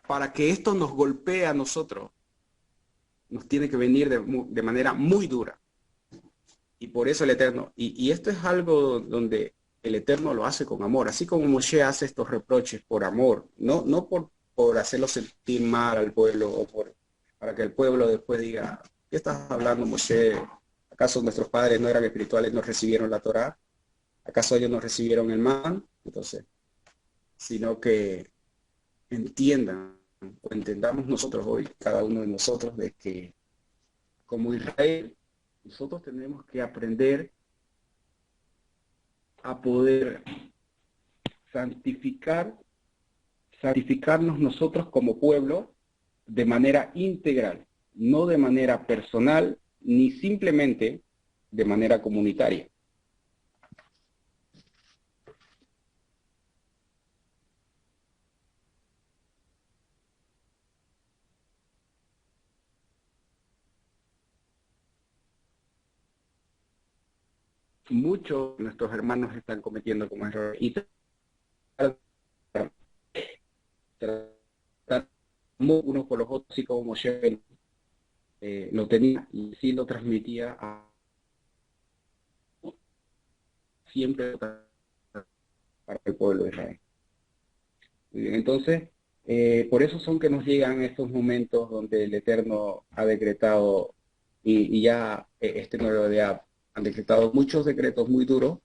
para que esto nos golpee a nosotros, nos tiene que venir de manera muy dura. Y por eso el Eterno, y esto es algo donde el Eterno lo hace con amor, así como Moshe hace estos reproches por amor, no por hacerlo sentir mal al pueblo o para que el pueblo después diga, ¿qué estás hablando, Moshe? ¿Acaso nuestros padres no eran espirituales, no recibieron la Torá? ¿Acaso ellos no recibieron el man? Entonces, sino que entiendan o entendamos nosotros hoy, cada uno de nosotros, de que como Israel, nosotros tenemos que aprender a poder santificarnos nosotros como pueblo de manera integral, no de manera personal, ni simplemente de manera comunitaria. Muchos de nuestros hermanos están cometiendo como error y tratar unos con los otros, así como Moshe lo tenía y sí lo transmitía siempre para el pueblo de Israel. Muy bien, entonces, por eso son que nos llegan estos momentos donde el Eterno ha decretado, y ya este nuevo día han decretado muchos decretos muy duros.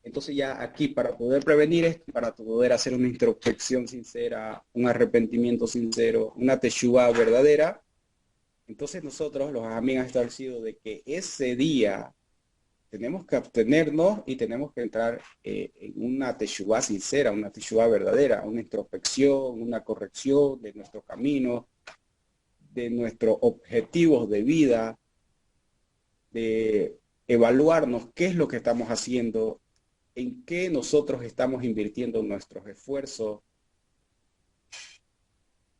Entonces ya aquí, para poder prevenir esto, para poder hacer una introspección sincera, un arrepentimiento sincero, una teshuvah verdadera, entonces nosotros, los amigos, han establecido de que ese día tenemos que abstenernos y tenemos que entrar en una teshuvah sincera, una teshuvah verdadera, una introspección, una corrección de nuestro camino, de nuestros objetivos de vida, de evaluarnos qué es lo que estamos haciendo, en qué nosotros estamos invirtiendo nuestros esfuerzos,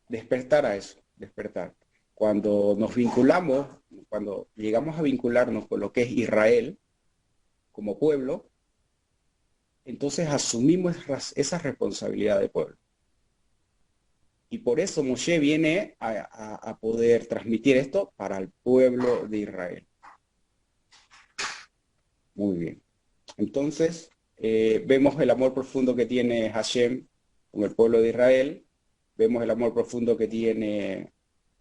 despertar a eso, despertar. Cuando nos vinculamos, cuando llegamos a vincularnos con lo que es Israel como pueblo, entonces asumimos esa responsabilidad de pueblo. Y por eso Moshe viene a poder transmitir esto para el pueblo de Israel. Muy bien. Entonces, vemos el amor profundo que tiene Hashem con el pueblo de Israel, vemos el amor profundo que tiene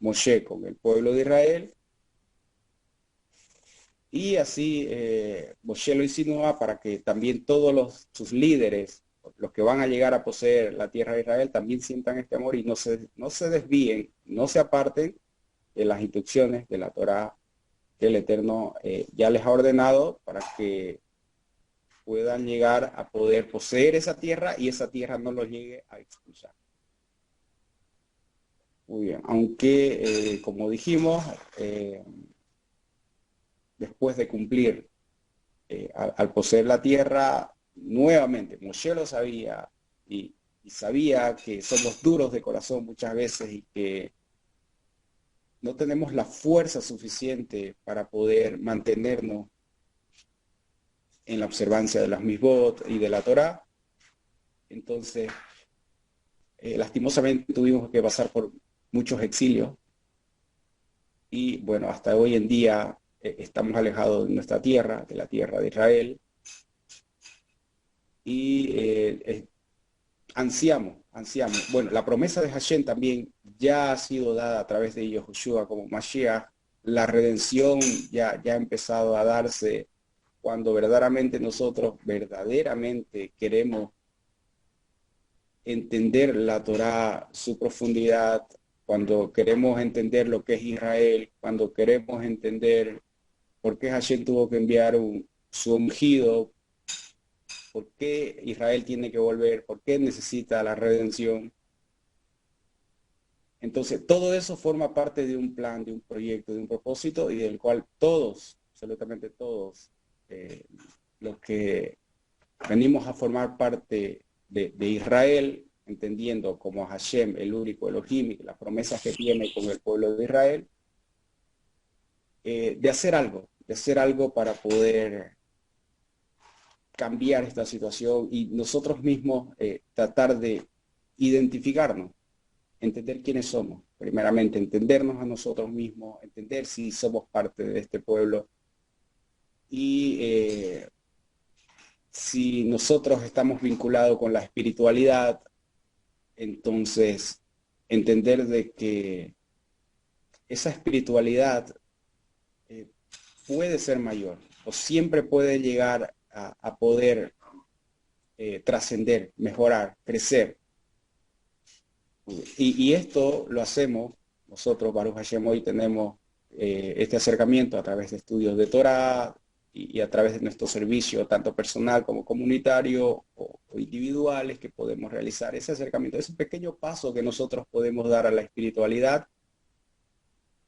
Moshe con el pueblo de Israel, y así Moshe lo insinúa para que también todos sus líderes, los que van a llegar a poseer la tierra de Israel, también sientan este amor y no se desvíen, no se aparten de las instrucciones de la Torá que el Eterno ya les ha ordenado para que puedan llegar a poder poseer esa tierra y esa tierra no los llegue a expulsar. Muy bien, aunque como dijimos, después de cumplir al poseer la tierra, nuevamente, Moshe lo sabía y sabía que somos duros de corazón muchas veces y que no tenemos la fuerza suficiente para poder mantenernos en la observancia de las misbot y de la Torá. Entonces, lastimosamente tuvimos que pasar por muchos exilios y bueno, hasta hoy en día estamos alejados de nuestra tierra, de la tierra de Israel, y ansiamos. Bueno, la promesa de Hashem también ya ha sido dada a través de Yahushua como Mashiach, la redención ya ha empezado a darse cuando verdaderamente nosotros verdaderamente queremos entender la Torá, su profundidad, cuando queremos entender lo que es Israel, cuando queremos entender por qué Hashem tuvo que enviar su ungido, por qué Israel tiene que volver, por qué necesita la redención. Entonces, todo eso forma parte de un plan, de un proyecto, de un propósito y del cual todos, absolutamente todos, los que venimos a formar parte de Israel, entendiendo como Hashem, el único Elohim, y las promesas que tiene con el pueblo de Israel, de hacer algo para poder cambiar esta situación y nosotros mismos tratar de identificarnos, entender quiénes somos, primeramente entendernos a nosotros mismos, entender si somos parte de este pueblo y si nosotros estamos vinculados con la espiritualidad, entonces entender de que esa espiritualidad puede ser mayor o siempre puede llegar a poder trascender, mejorar, crecer. Y esto lo hacemos, nosotros, Baruch Hashem, hoy tenemos este acercamiento a través de estudios de Torah y a través de nuestro servicio, tanto personal como comunitario o individuales, que podemos realizar ese acercamiento, ese pequeño paso que nosotros podemos dar a la espiritualidad,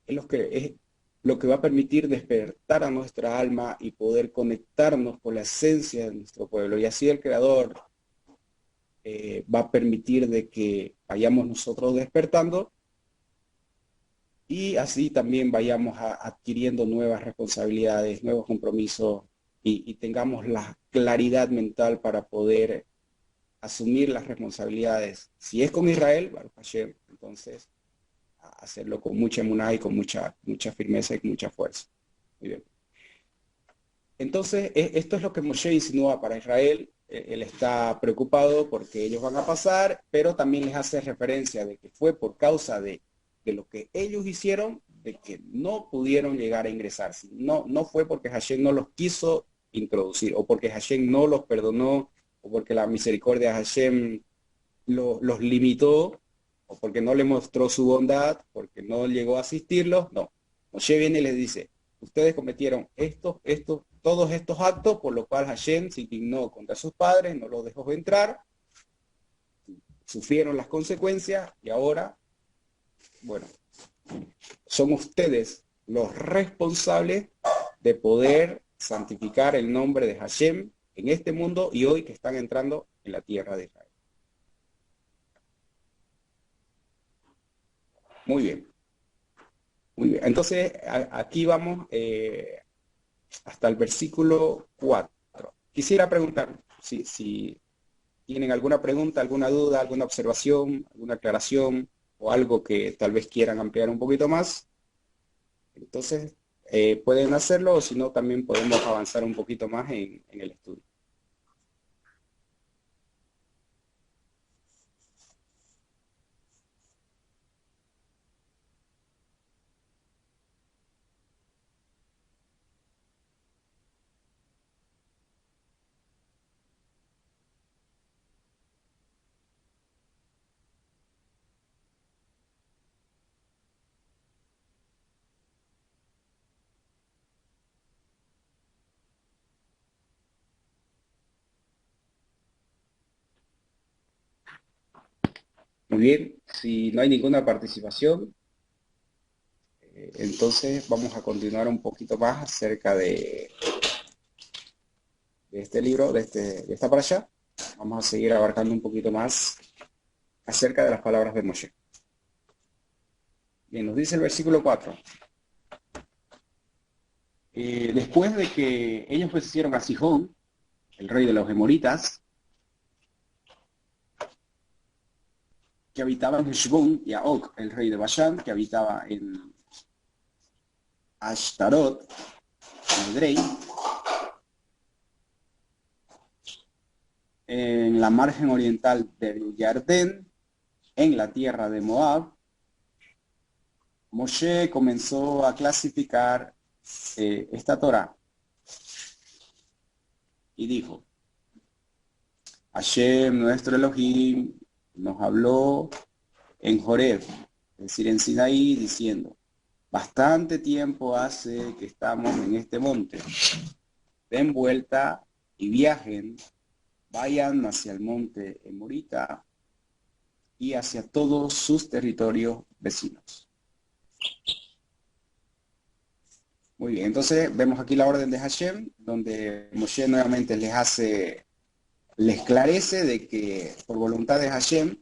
es lo que va a permitir despertar a nuestra alma y poder conectarnos con la esencia de nuestro pueblo. Y así el Creador va a permitir de que vayamos nosotros despertando y así también vayamos adquiriendo nuevas responsabilidades, nuevos compromisos y tengamos la claridad mental para poder asumir las responsabilidades. Si es con Israel, Baruch Hashem, entonces hacerlo con mucha emuná y con mucha firmeza y con mucha fuerza. Muy bien. Entonces, esto es lo que Moshe insinúa para Israel. Él está preocupado porque ellos van a pasar, pero también les hace referencia de que fue por causa de lo que ellos hicieron, de que no pudieron llegar a ingresar. No fue porque Hashem no los quiso introducir, o porque Hashem no los perdonó, o porque la misericordia de Hashem los limitó, o porque no le mostró su bondad, porque no llegó a asistirlos. No. Moshe viene y les dice, ustedes cometieron todos estos actos, por lo cual Hashem se indignó contra sus padres, no los dejó entrar, sufrieron las consecuencias y ahora, bueno, son ustedes los responsables de poder santificar el nombre de Hashem en este mundo y hoy que están entrando en la tierra de Israel. Muy bien. Muy bien. Entonces, aquí vamos hasta el versículo 4. Quisiera preguntar si tienen alguna pregunta, alguna duda, alguna observación, alguna aclaración o algo que tal vez quieran ampliar un poquito más. Entonces, pueden hacerlo o si no, también podemos avanzar un poquito más en el estudio. Muy bien, si no hay ninguna participación, entonces vamos a continuar un poquito más acerca de este libro, de esta parasha. Vamos a seguir abarcando un poquito más acerca de las palabras de Moshe. Bien, nos dice el versículo 4. Después de que ellos hicieron a Sihón, el rey de los Hemoritas, que habitaba en Heshbón, y a Og, el rey de Bashán, que habitaba en Ashtarot, en Edrei, en la margen oriental del Jardén, en la tierra de Moab, Moshe comenzó a clasificar esta Torá y dijo, Hashem, nuestro Elohim, nos habló en Horeb, es decir, en Sinaí, diciendo, bastante tiempo hace que estamos en este monte. Den vuelta y viajen, vayan hacia el monte Emorita y hacia todos sus territorios vecinos. Muy bien, entonces vemos aquí la orden de Hashem, donde Moshe nuevamente les esclarece de que por voluntad de Hashem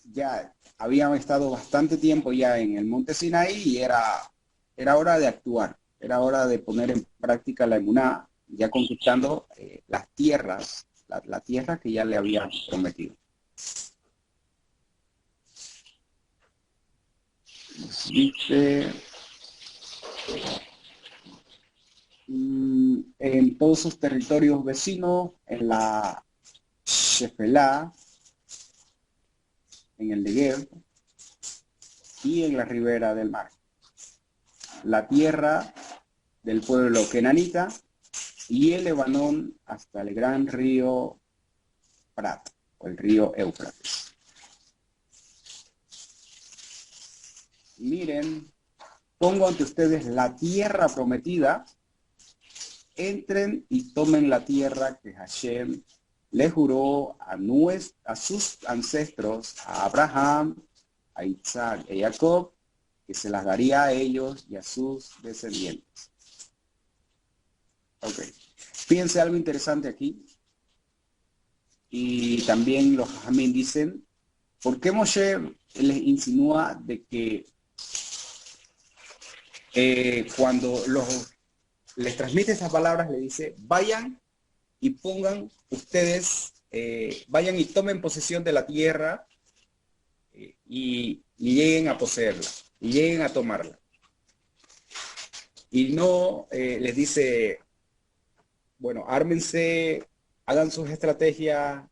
ya habían estado bastante tiempo ya en el monte Sinaí y era hora de actuar, era hora de poner en práctica la emuná, ya conquistando las tierras, la tierra que ya le habían prometido. Nos dice, en todos sus territorios vecinos, en la Shefelá, en el Negev y en la ribera del mar. La tierra del pueblo kenanita y el Lebanón hasta el gran río Prat, o el río Éufrates. Miren, pongo ante ustedes la tierra prometida, entren y tomen la tierra que Hashem le juró a sus ancestros, a Abraham, a Isaac y a Jacob, que se las daría a ellos y a sus descendientes. Ok. Fíjense algo interesante aquí. Y también los Jajamín dicen, ¿por qué Moshe les insinúa de que cuando les transmite esas palabras, le dice, vayan y pongan ustedes, vayan y tomen posesión de la tierra y lleguen a poseerla, y lleguen a tomarla? Y no les dice, bueno, ármense, hagan sus estrategias,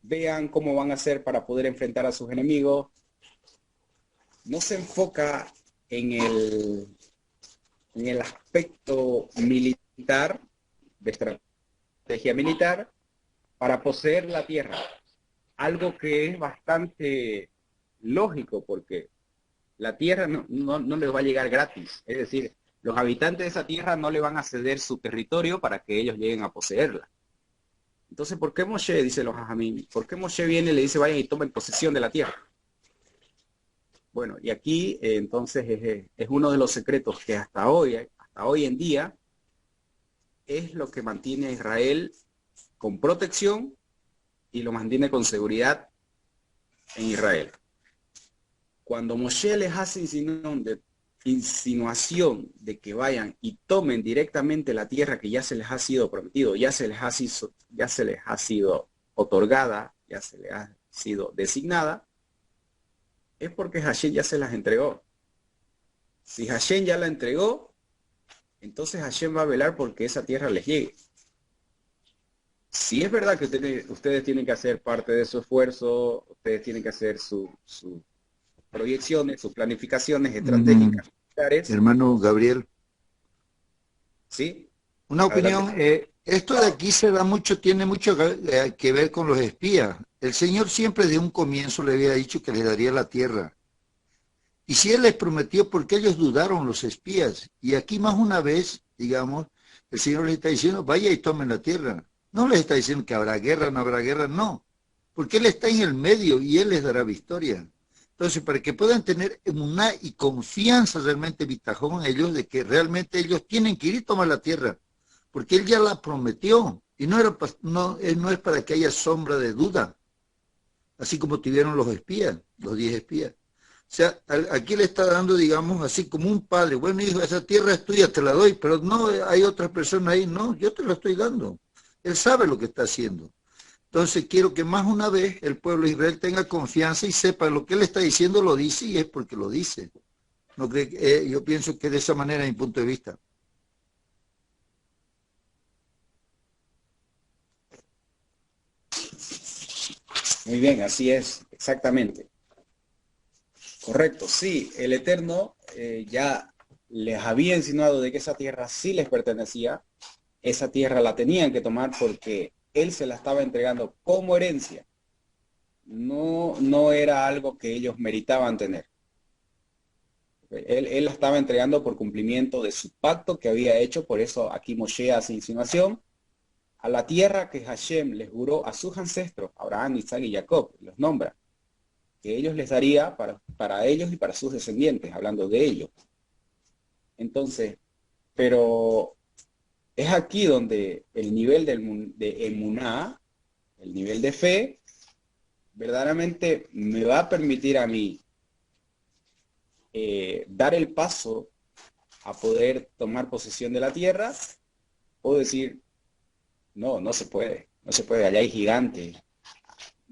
vean cómo van a hacer para poder enfrentar a sus enemigos. No se enfoca en el aspecto militar, de estrategia militar, para poseer la tierra. Algo que es bastante lógico, porque la tierra no les va a llegar gratis. Es decir, los habitantes de esa tierra no le van a ceder su territorio para que ellos lleguen a poseerla. Entonces, ¿por qué Moshe, dice los Jajamim, por qué Moshe viene y le dice vayan y tomen posesión de la tierra? Bueno, y aquí entonces es uno de los secretos que hasta hoy en día, es lo que mantiene a Israel con protección y lo mantiene con seguridad en Israel. Cuando Moshe les hace insinuación de que vayan y tomen directamente la tierra que ya se les ha sido prometido, ya se les ha sido otorgada, ya se les ha sido designada, es porque Hashem ya se las entregó. Si Hashem ya la entregó, entonces Hashem va a velar porque esa tierra les llegue. Si es verdad que ustedes tienen que hacer parte de su esfuerzo, ustedes tienen que hacer sus proyecciones, sus planificaciones estratégicas militares, Hermano Gabriel, ¿sí? una Adelante. opinión, esto de aquí tiene mucho que ver con los espías. El Señor siempre desde un comienzo le había dicho que les daría la tierra. Y si Él les prometió, ¿por qué ellos dudaron los espías? Y aquí más una vez, digamos, el Señor les está diciendo, vaya y tomen la tierra. No les está diciendo que habrá guerra, no habrá guerra, no. Porque Él está en el medio y Él les dará victoria. Entonces, para que puedan tener emuná y confianza realmente, bitajón, en ellos, de que realmente ellos tienen que ir y tomar la tierra, porque Él ya la prometió, y no es para que haya sombra de duda, así como tuvieron los espías, los 10 espías. O sea, aquí le está dando, digamos, así como un padre, bueno, hijo, esa tierra es tuya, te la doy, pero no hay otras personas ahí, no, yo te la estoy dando. Él sabe lo que está haciendo. Entonces quiero que más una vez el pueblo de Israel tenga confianza y sepa lo que él está diciendo, lo dice y es porque lo dice. No cree que, yo pienso que de esa manera, mi punto de vista. Muy bien, así es, exactamente. Correcto, sí, el Eterno ya les había insinuado de que esa tierra sí les pertenecía, esa tierra la tenían que tomar porque Él se la estaba entregando como herencia, no era algo que ellos meritaban tener. Él la estaba entregando por cumplimiento de su pacto que había hecho, por eso aquí Moshe hace insinuación, a la tierra que Hashem les juró a sus ancestros, Abraham, Isaac y Jacob, los nombra, que ellos les daría para ellos y para sus descendientes, hablando de ellos. Entonces, pero es aquí donde el nivel de emuná, el nivel de fe, verdaderamente me va a permitir a mí dar el paso a poder tomar posesión de la tierra, o decir, no, no se puede, allá hay gigantes,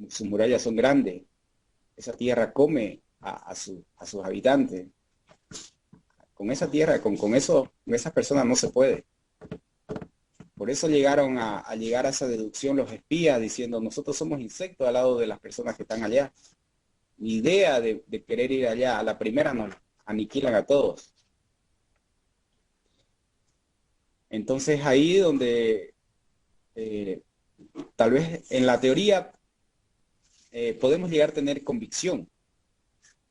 sus murallas son grandes, esa tierra come a sus habitantes, con esa tierra, con esas personas no se puede. Por eso llegaron a llegar a esa deducción los espías diciendo, nosotros somos insectos al lado de las personas que están allá. Mi idea de querer ir allá, a la primera nos aniquilan a todos. Entonces ahí donde tal vez en la teoría podemos llegar a tener convicción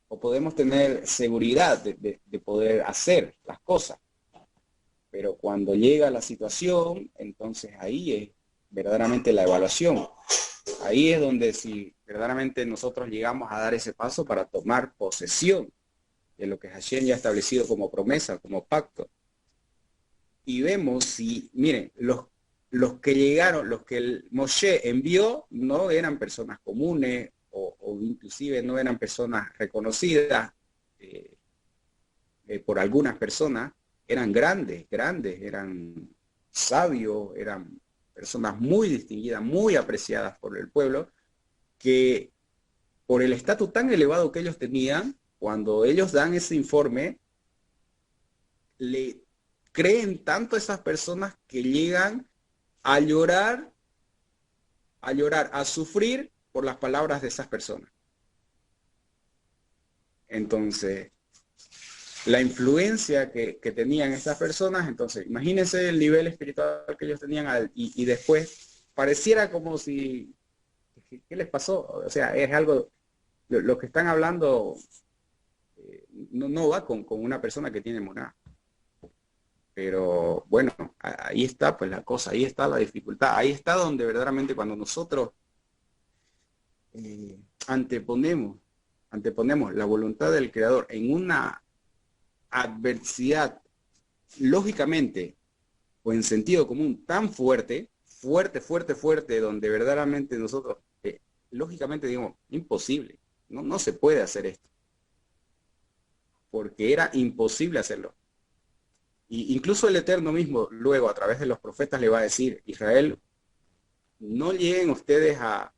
o podemos tener seguridad de poder hacer las cosas. Pero cuando llega la situación, entonces ahí es verdaderamente la evaluación. Ahí es donde si verdaderamente nosotros llegamos a dar ese paso para tomar posesión de lo que Hashem ya ha establecido como promesa, como pacto. Y vemos si, miren, los que llegaron, los que el Moshe envió, no eran personas comunes o inclusive no eran personas reconocidas por algunas personas, eran grandes, eran sabios, eran personas muy distinguidas, muy apreciadas por el pueblo, que por el estatus tan elevado que ellos tenían, cuando ellos dan ese informe, le creen tanto a esas personas que llegan a llorar, a sufrir por las palabras de esas personas. Entonces, la influencia que tenían estas personas, entonces, imagínense el nivel espiritual que ellos tenían y después pareciera como si, ¿qué les pasó? O sea, es algo, lo que están hablando no va con una persona que tiene moná. Pero bueno, ahí está pues la cosa, ahí está la dificultad, ahí está donde verdaderamente cuando nosotros anteponemos la voluntad del Creador en una adversidad, lógicamente o en sentido común tan fuerte, donde verdaderamente nosotros, lógicamente digamos, imposible, no se puede hacer esto, porque era imposible hacerlo. Y incluso el Eterno mismo, luego a través de los profetas, le va a decir, Israel, no lleguen ustedes a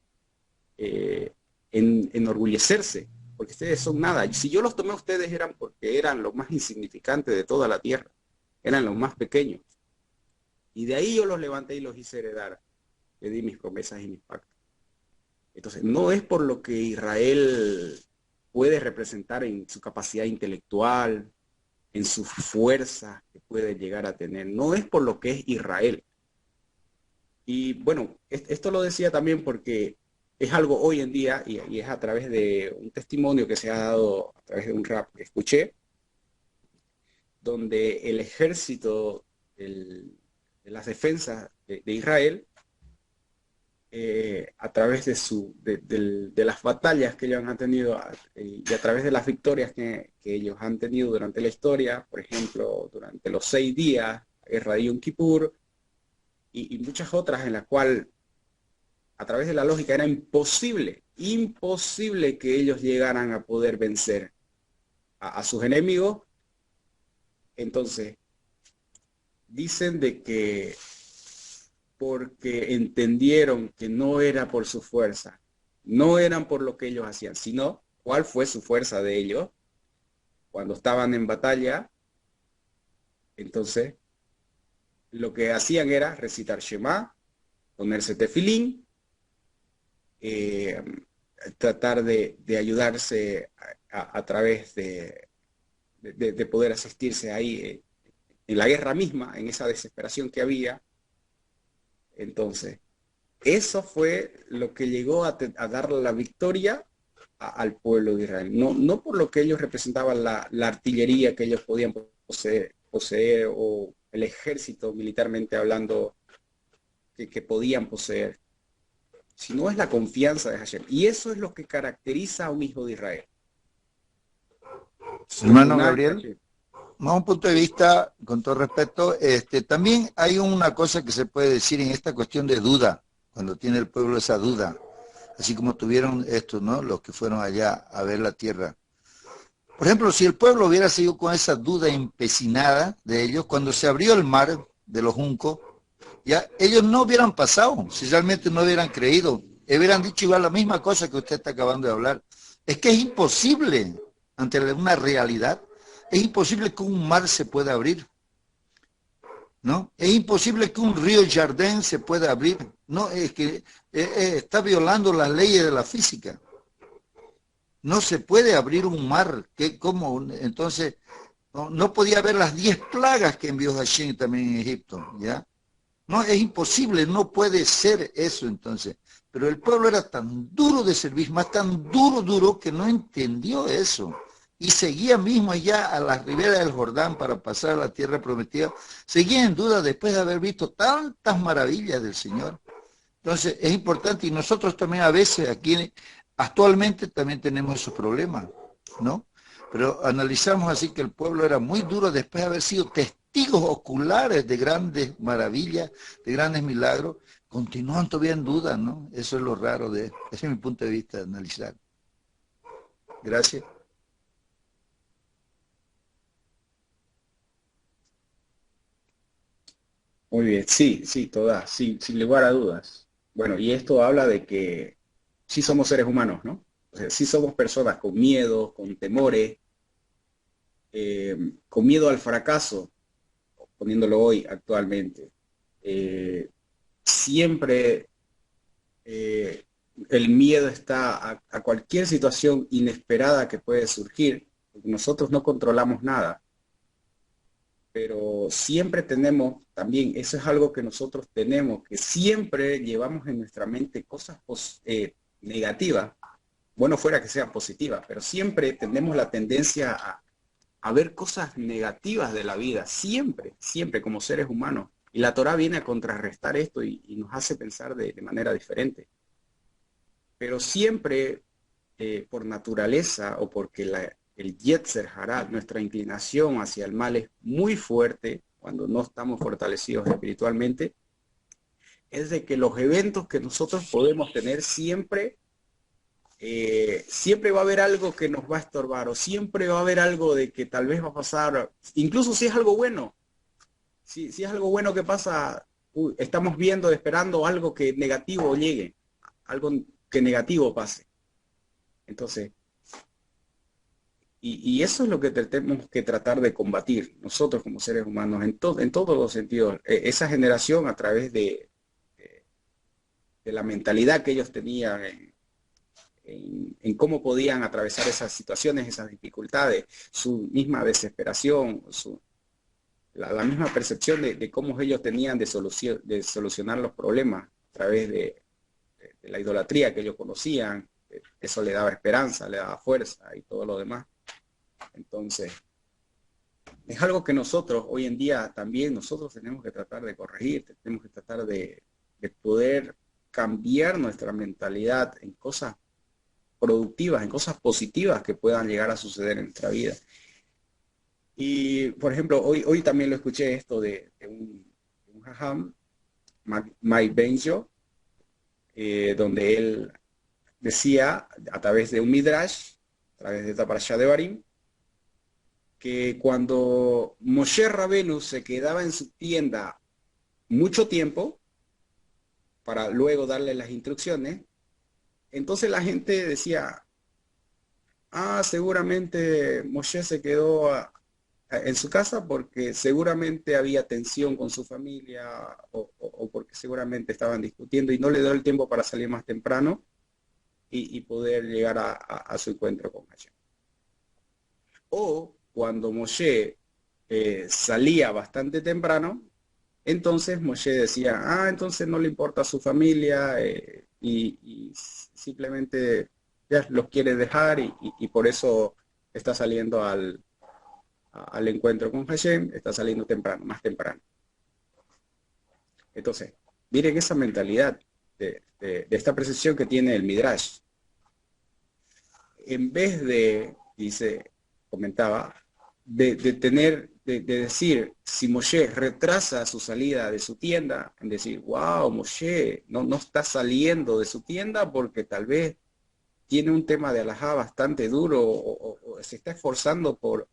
enorgullecerse, porque ustedes son nada. Y si yo los tomé a ustedes eran porque eran los más insignificantes de toda la tierra, eran los más pequeños. Y de ahí yo los levanté y los hice heredar, le di mis promesas y mis pactos. Entonces, no es por lo que Israel puede representar en su capacidad intelectual, en su fuerza que puede llegar a tener. No es por lo que es Israel. Y bueno, esto lo decía también porque es algo hoy en día, y es a través de un testimonio que se ha dado, a través de un rap que escuché, donde el ejército de las defensas de Israel, a través de las batallas que ellos han tenido y a través de las victorias que ellos han tenido durante la historia, por ejemplo, durante los 6 días, guerra de Yom Kippur, y muchas otras en las cuales, a través de la lógica, era imposible que ellos llegaran a poder vencer a sus enemigos. Entonces, dicen de que porque entendieron que no era por su fuerza, no eran por lo que ellos hacían, sino cuál fue su fuerza de ellos cuando estaban en batalla. Entonces, lo que hacían era recitar Shema, ponerse tefilín, tratar de ayudarse a través de poder asistirse ahí en la guerra misma, en esa desesperación que había. Entonces, eso fue lo que llegó a dar la victoria al pueblo de Israel. No, no por lo que ellos representaban la artillería que ellos podían poseer o el ejército militarmente hablando que podían poseer, sino es la confianza de Hashem. Y eso es lo que caracteriza a un hijo de Israel. Hermano Gabriel, más un punto de vista, con todo respeto, también hay una cosa que se puede decir en esta cuestión de duda, cuando tiene el pueblo esa duda, así como tuvieron estos, ¿no? Los que fueron allá a ver la tierra. Por ejemplo, si el pueblo hubiera seguido con esa duda empecinada de ellos, cuando se abrió el mar de los juncos, ya ellos no hubieran pasado, si realmente no hubieran creído, hubieran dicho igual la misma cosa que usted está acabando de hablar. Es que es imposible, ante una realidad, es imposible que un mar se pueda abrir, ¿no? Es imposible que un río Jardín se pueda abrir, ¿no? Es que está violando las leyes de la física. No se puede abrir un mar, ¿cómo? Entonces, no podía haber las 10 plagas que envió Hashem también en Egipto, ¿ya? No, es imposible, no puede ser eso entonces. Pero el pueblo era tan duro de servir, más tan duro, que no entendió eso. Y seguía mismo allá a las riberas del Jordán para pasar a la tierra prometida. Seguía en duda después de haber visto tantas maravillas del Señor. Entonces es importante, y nosotros también a veces aquí, actualmente también tenemos esos problemas, ¿no? Pero analizamos así que el pueblo era muy duro después de haber sido testigos oculares de grandes maravillas, de grandes milagros, continúan todavía en duda, ¿no? Eso es lo raro de esto. Ese es mi punto de vista de analizar. Gracias. Muy bien, sí, sí, todas, sin lugar a dudas. Bueno, y esto habla de que sí somos seres humanos, ¿no? O sea, sí somos personas con miedo, con temores, con miedo al fracaso, poniéndolo hoy actualmente. Siempre el miedo está a cualquier situación inesperada que puede surgir, porque nosotros no controlamos nada, pero siempre tenemos, también eso es algo que nosotros tenemos, que siempre llevamos en nuestra mente cosas negativas, bueno fuera que sean positivas, pero siempre tenemos la tendencia a ver cosas negativas de la vida, siempre, siempre como seres humanos. Y la Torá viene a contrarrestar esto y nos hace pensar de manera diferente. Pero siempre, por naturaleza o porque el Yetzer Hará, nuestra inclinación hacia el mal es muy fuerte cuando no estamos fortalecidos espiritualmente, es de que los eventos que nosotros podemos tener siempre, siempre va a haber algo que nos va a estorbar o siempre va a haber algo de que tal vez va a pasar, incluso si es algo bueno, si es algo bueno que pasa, estamos viendo, esperando algo que negativo llegue, algo que negativo pase. Entonces, y eso es lo que tenemos que tratar de combatir nosotros como seres humanos en todos los sentidos. Esa generación a través de la mentalidad que ellos tenían en cómo podían atravesar esas situaciones, esas dificultades, su misma desesperación, la misma percepción de cómo ellos tenían de solucionar los problemas a través de la idolatría que ellos conocían. Eso le daba esperanza, le daba fuerza y todo lo demás. Entonces, es algo que nosotros hoy en día también nosotros tenemos que tratar de corregir, tenemos que tratar de poder cambiar nuestra mentalidad en cosas productivas, en cosas positivas que puedan llegar a suceder en nuestra vida. Y, por ejemplo, hoy también lo escuché esto de un jajam, Mike Benjo, donde él decía a través de un midrash, a través de esta parasha de Barim, que cuando Moshe Rabenu se quedaba en su tienda mucho tiempo para luego darle las instrucciones, entonces la gente decía, seguramente Moshe se quedó en su casa porque seguramente había tensión con su familia o porque seguramente estaban discutiendo y no le dio el tiempo para salir más temprano y poder llegar a su encuentro con Hashem. O cuando Moshe salía bastante temprano, entonces Moshe decía, entonces no le importa a su familia y simplemente ya los quiere dejar y por eso está saliendo al encuentro con Hashem, está saliendo temprano, más temprano. Entonces, miren esa mentalidad de esta precisión que tiene el Midrash. En vez de, comentaba, de decir, si Moshe retrasa su salida de su tienda, en decir, wow, Moshe no está saliendo de su tienda porque tal vez tiene un tema de alajá bastante duro o se está esforzando por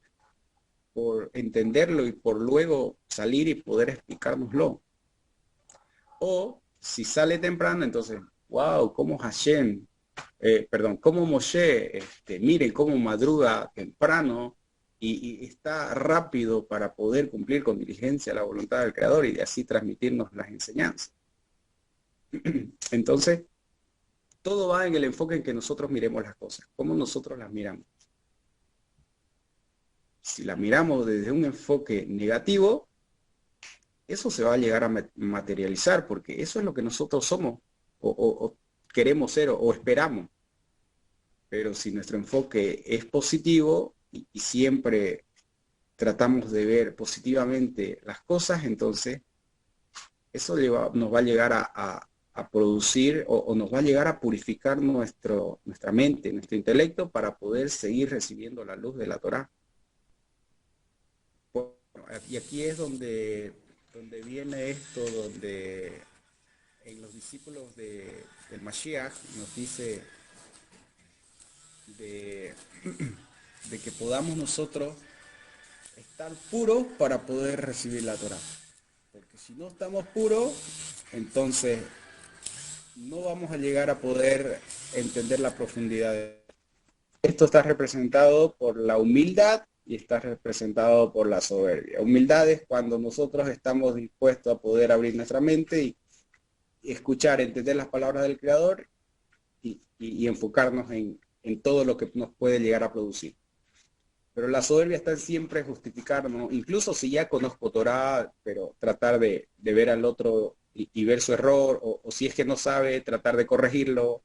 entenderlo y por luego salir y poder explicárnoslo. O si sale temprano, entonces, wow, cómo Hashem, cómo Moshe, miren cómo madruga temprano y está rápido para poder cumplir con diligencia la voluntad del Creador y así transmitirnos las enseñanzas. Entonces, todo va en el enfoque en que nosotros miremos las cosas, cómo nosotros las miramos. Si las miramos desde un enfoque negativo, eso se va a llegar a materializar, porque eso es lo que nosotros somos, o queremos ser, o esperamos. Pero si nuestro enfoque es positivo y siempre tratamos de ver positivamente las cosas, entonces eso nos va a llegar a producir o nos va a llegar a purificar nuestra mente, nuestro intelecto para poder seguir recibiendo la luz de la Torá. Y aquí es donde viene esto, donde en los discípulos del Mashiach nos dice de que podamos nosotros estar puros para poder recibir la Torá. Porque si no estamos puros, entonces no vamos a llegar a poder entender la profundidad. Esto está representado por la humildad y está representado por la soberbia. Humildad es cuando nosotros estamos dispuestos a poder abrir nuestra mente y escuchar, entender las palabras del Creador y enfocarnos en todo lo que nos puede llegar a producir. Pero la soberbia está en siempre justificarnos, incluso si ya conozco Torah, pero tratar de ver al otro y ver su error, o si es que no sabe, tratar de corregirlo.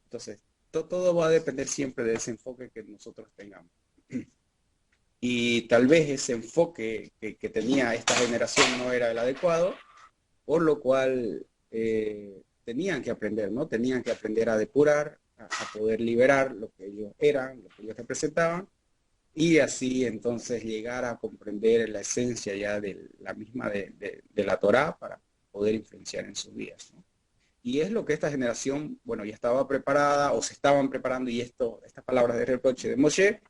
Entonces, todo va a depender siempre de ese enfoque que nosotros tengamos. Y tal vez ese enfoque que tenía esta generación no era el adecuado, por lo cual tenían que aprender, ¿no? Tenían que aprender a depurar, a poder liberar lo que ellos eran, lo que ellos representaban, y así entonces llegar a comprender la esencia ya de la misma de la Torá para poder influenciar en sus vidas, ¿no? Y es lo que esta generación, bueno, ya estaba preparada o se estaban preparando, y estas palabras de reproche de Moshe,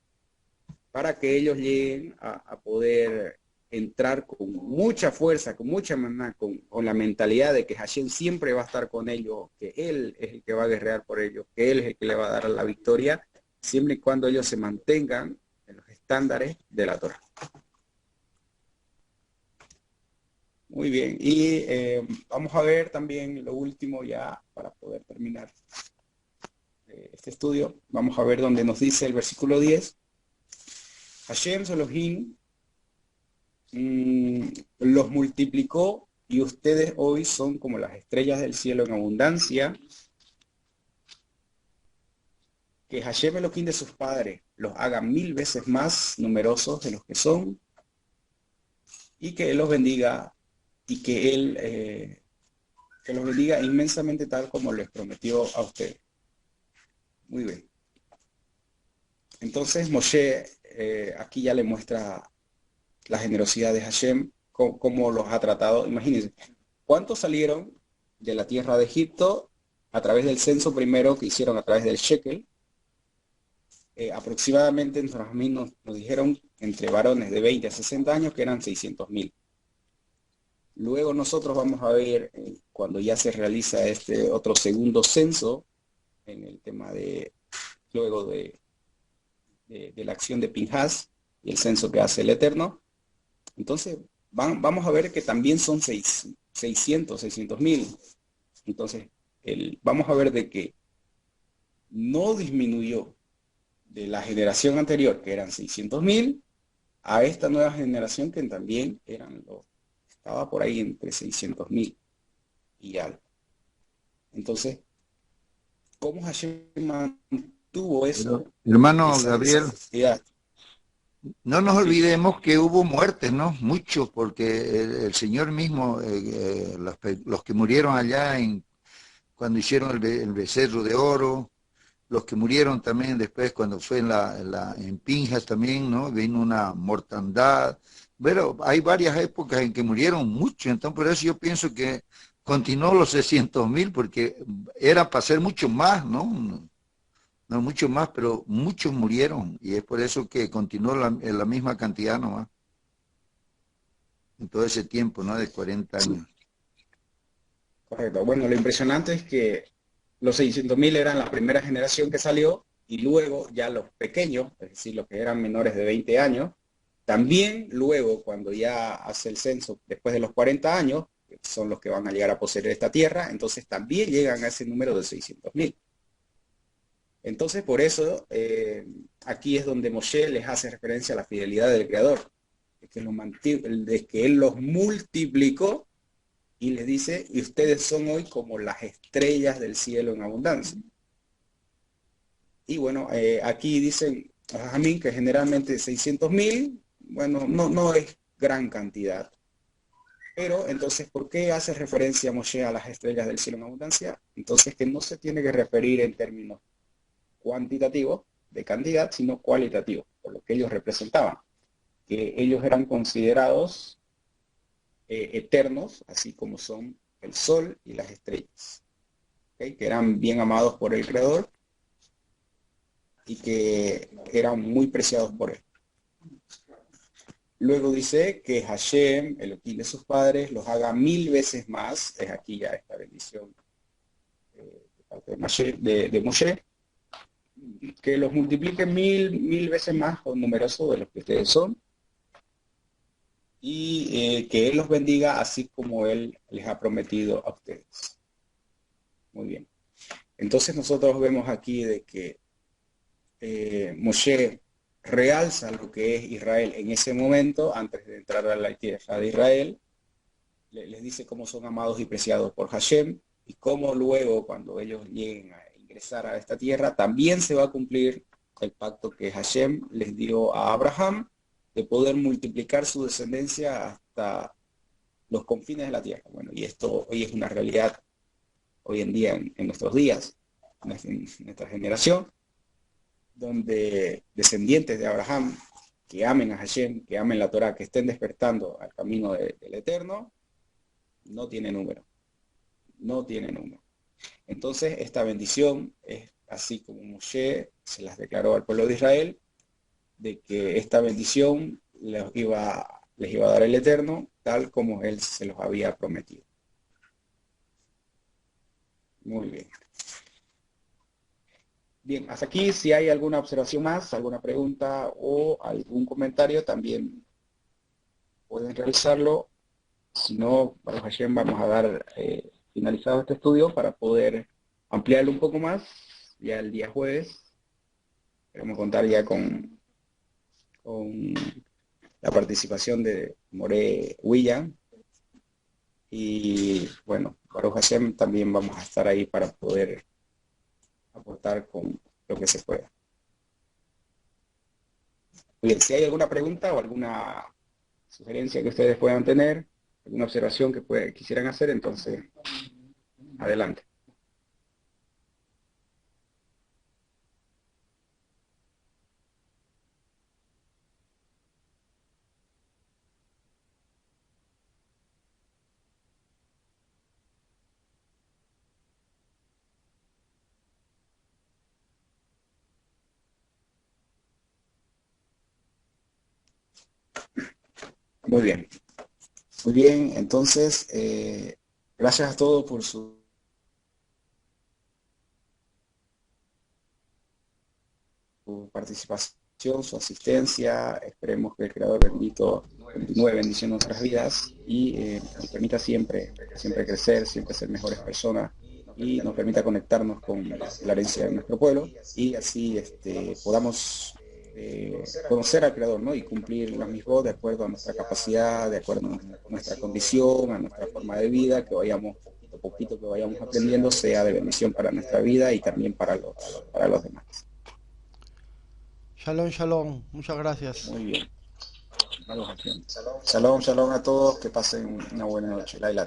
para que ellos lleguen a poder entrar con mucha fuerza, con mucha maná, con la mentalidad de que Hashem siempre va a estar con ellos, que Él es el que va a guerrear por ellos, que Él es el que le va a dar la victoria, siempre y cuando ellos se mantengan en los estándares de la Torah. Muy bien, y vamos a ver también lo último ya para poder terminar este estudio. Vamos a ver donde nos dice el versículo 10. Hashem Elohim los multiplicó y ustedes hoy son como las estrellas del cielo en abundancia. Que Hashem Elohim de sus padres los haga 1000 veces más numerosos de los que son, y que Él los bendiga, y que Él que los bendiga inmensamente tal como les prometió a ustedes. Muy bien. Entonces Moshe aquí ya le muestra la generosidad de Hashem, cómo los ha tratado. Imagínense, ¿cuántos salieron de la tierra de Egipto a través del censo primero que hicieron a través del shekel? Aproximadamente nos dijeron entre varones de 20 a 60 años que eran 600.000. Luego nosotros vamos a ver, cuando ya se realiza este otro segundo censo, en el tema luego de la acción de Pinhas y el censo que hace el Eterno, entonces vamos a ver que también son 600.000. Entonces, vamos a ver de que no disminuyó de la generación anterior, que eran 600.000, a esta nueva generación que también estaba por ahí entre 600.000 y algo. Entonces, ¿cómo Hashem mantuvo eso? Pero, hermano Esa Gabriel, necesidad. no nos Sí, olvidemos que hubo muertes, ¿no? Muchos, porque el Señor mismo, los que murieron allá cuando hicieron el becerro de oro, los que murieron también después cuando fue en Pinjas también, ¿no? Vino una mortandad. Pero hay varias épocas en que murieron muchos, entonces por eso yo pienso que continuó los 600.000, porque era para ser mucho más, ¿no? No mucho más, pero muchos murieron, y es por eso que continuó en la misma cantidad nomás, en todo ese tiempo, ¿no? De 40 sí, años. correcto. Bueno, lo impresionante es que los 600.000 eran la primera generación que salió y luego ya los pequeños, es decir, los que eran menores de 20 años, también luego cuando ya hace el censo después de los 40 años, que son los que van a llegar a poseer esta tierra, entonces también llegan a ese número de 600.000. Entonces, por eso, aquí es donde Moshe les hace referencia a la fidelidad del Creador, de que Él los multiplicó y les dice, y ustedes son hoy como las estrellas del cielo en abundancia. Y bueno, aquí dicen, Jamín, que generalmente 600.000, bueno, no es gran cantidad. Pero entonces, ¿por qué hace referencia Moshe a las estrellas del cielo en abundancia? Entonces, que no se tiene que referir en términos cuantitativo de cantidad, sino cualitativo, por lo que ellos representaban, que ellos eran considerados eternos, así como son el sol y las estrellas, ¿okay? Que eran bien amados por el Creador y que eran muy preciados por él. Luego dice que Hashem, el Elohim de sus padres, los haga 1000 veces más, es aquí ya esta bendición de parte de Moshe, que los multiplique 1000 veces más o numeroso de los que ustedes son, y que Él los bendiga así como Él les ha prometido a ustedes. Muy bien. Entonces nosotros vemos aquí de que Moshe realza lo que es Israel en ese momento, antes de entrar a la tierra de Israel, les dice cómo son amados y preciados por Hashem, y cómo luego, cuando ellos lleguen a ingresar a esta tierra, también se va a cumplir el pacto que Hashem les dio a Abraham, de poder multiplicar su descendencia hasta los confines de la tierra. Bueno, y esto hoy es una realidad, hoy en día, en nuestros días, en nuestra generación, donde descendientes de Abraham, que amen a Hashem, que amen la Torah, que estén despertando al camino del Eterno, no tiene número. No tiene número. Entonces, esta bendición es así como Moshe se las declaró al pueblo de Israel, de que esta bendición les iba a dar el Eterno, tal como Él se los había prometido. Muy bien. Bien, hasta aquí, si hay alguna observación más, alguna pregunta o algún comentario, también pueden realizarlo. Si no, Baruch Hashem, vamos a dar finalizado este estudio para poder ampliarlo un poco más. Ya el día jueves queremos contar ya con la participación de More William. Y bueno, Baruch Hashem, también vamos a estar ahí para poder aportar con lo que se pueda. Bien, si hay alguna pregunta o alguna sugerencia que ustedes puedan tener, alguna observación que quisieran hacer, entonces, adelante. Muy bien. Muy bien, entonces, gracias a todos por su participación, su asistencia. Esperemos que el Creador bendito continúe bendiciendo nuestras vidas y nos permita siempre crecer, siempre ser mejores personas y nos permita conectarnos con la herencia de nuestro pueblo y así podamos conocer al Creador, ¿no? Y cumplir los mismos de acuerdo a nuestra capacidad, de acuerdo a nuestra condición, a nuestra forma de vida, que vayamos poquito que vayamos aprendiendo sea de bendición para nuestra vida y también para los demás. Shalom, shalom. Muchas gracias. Muy bien. Shalom, shalom a todos, que pasen una buena noche. Laila.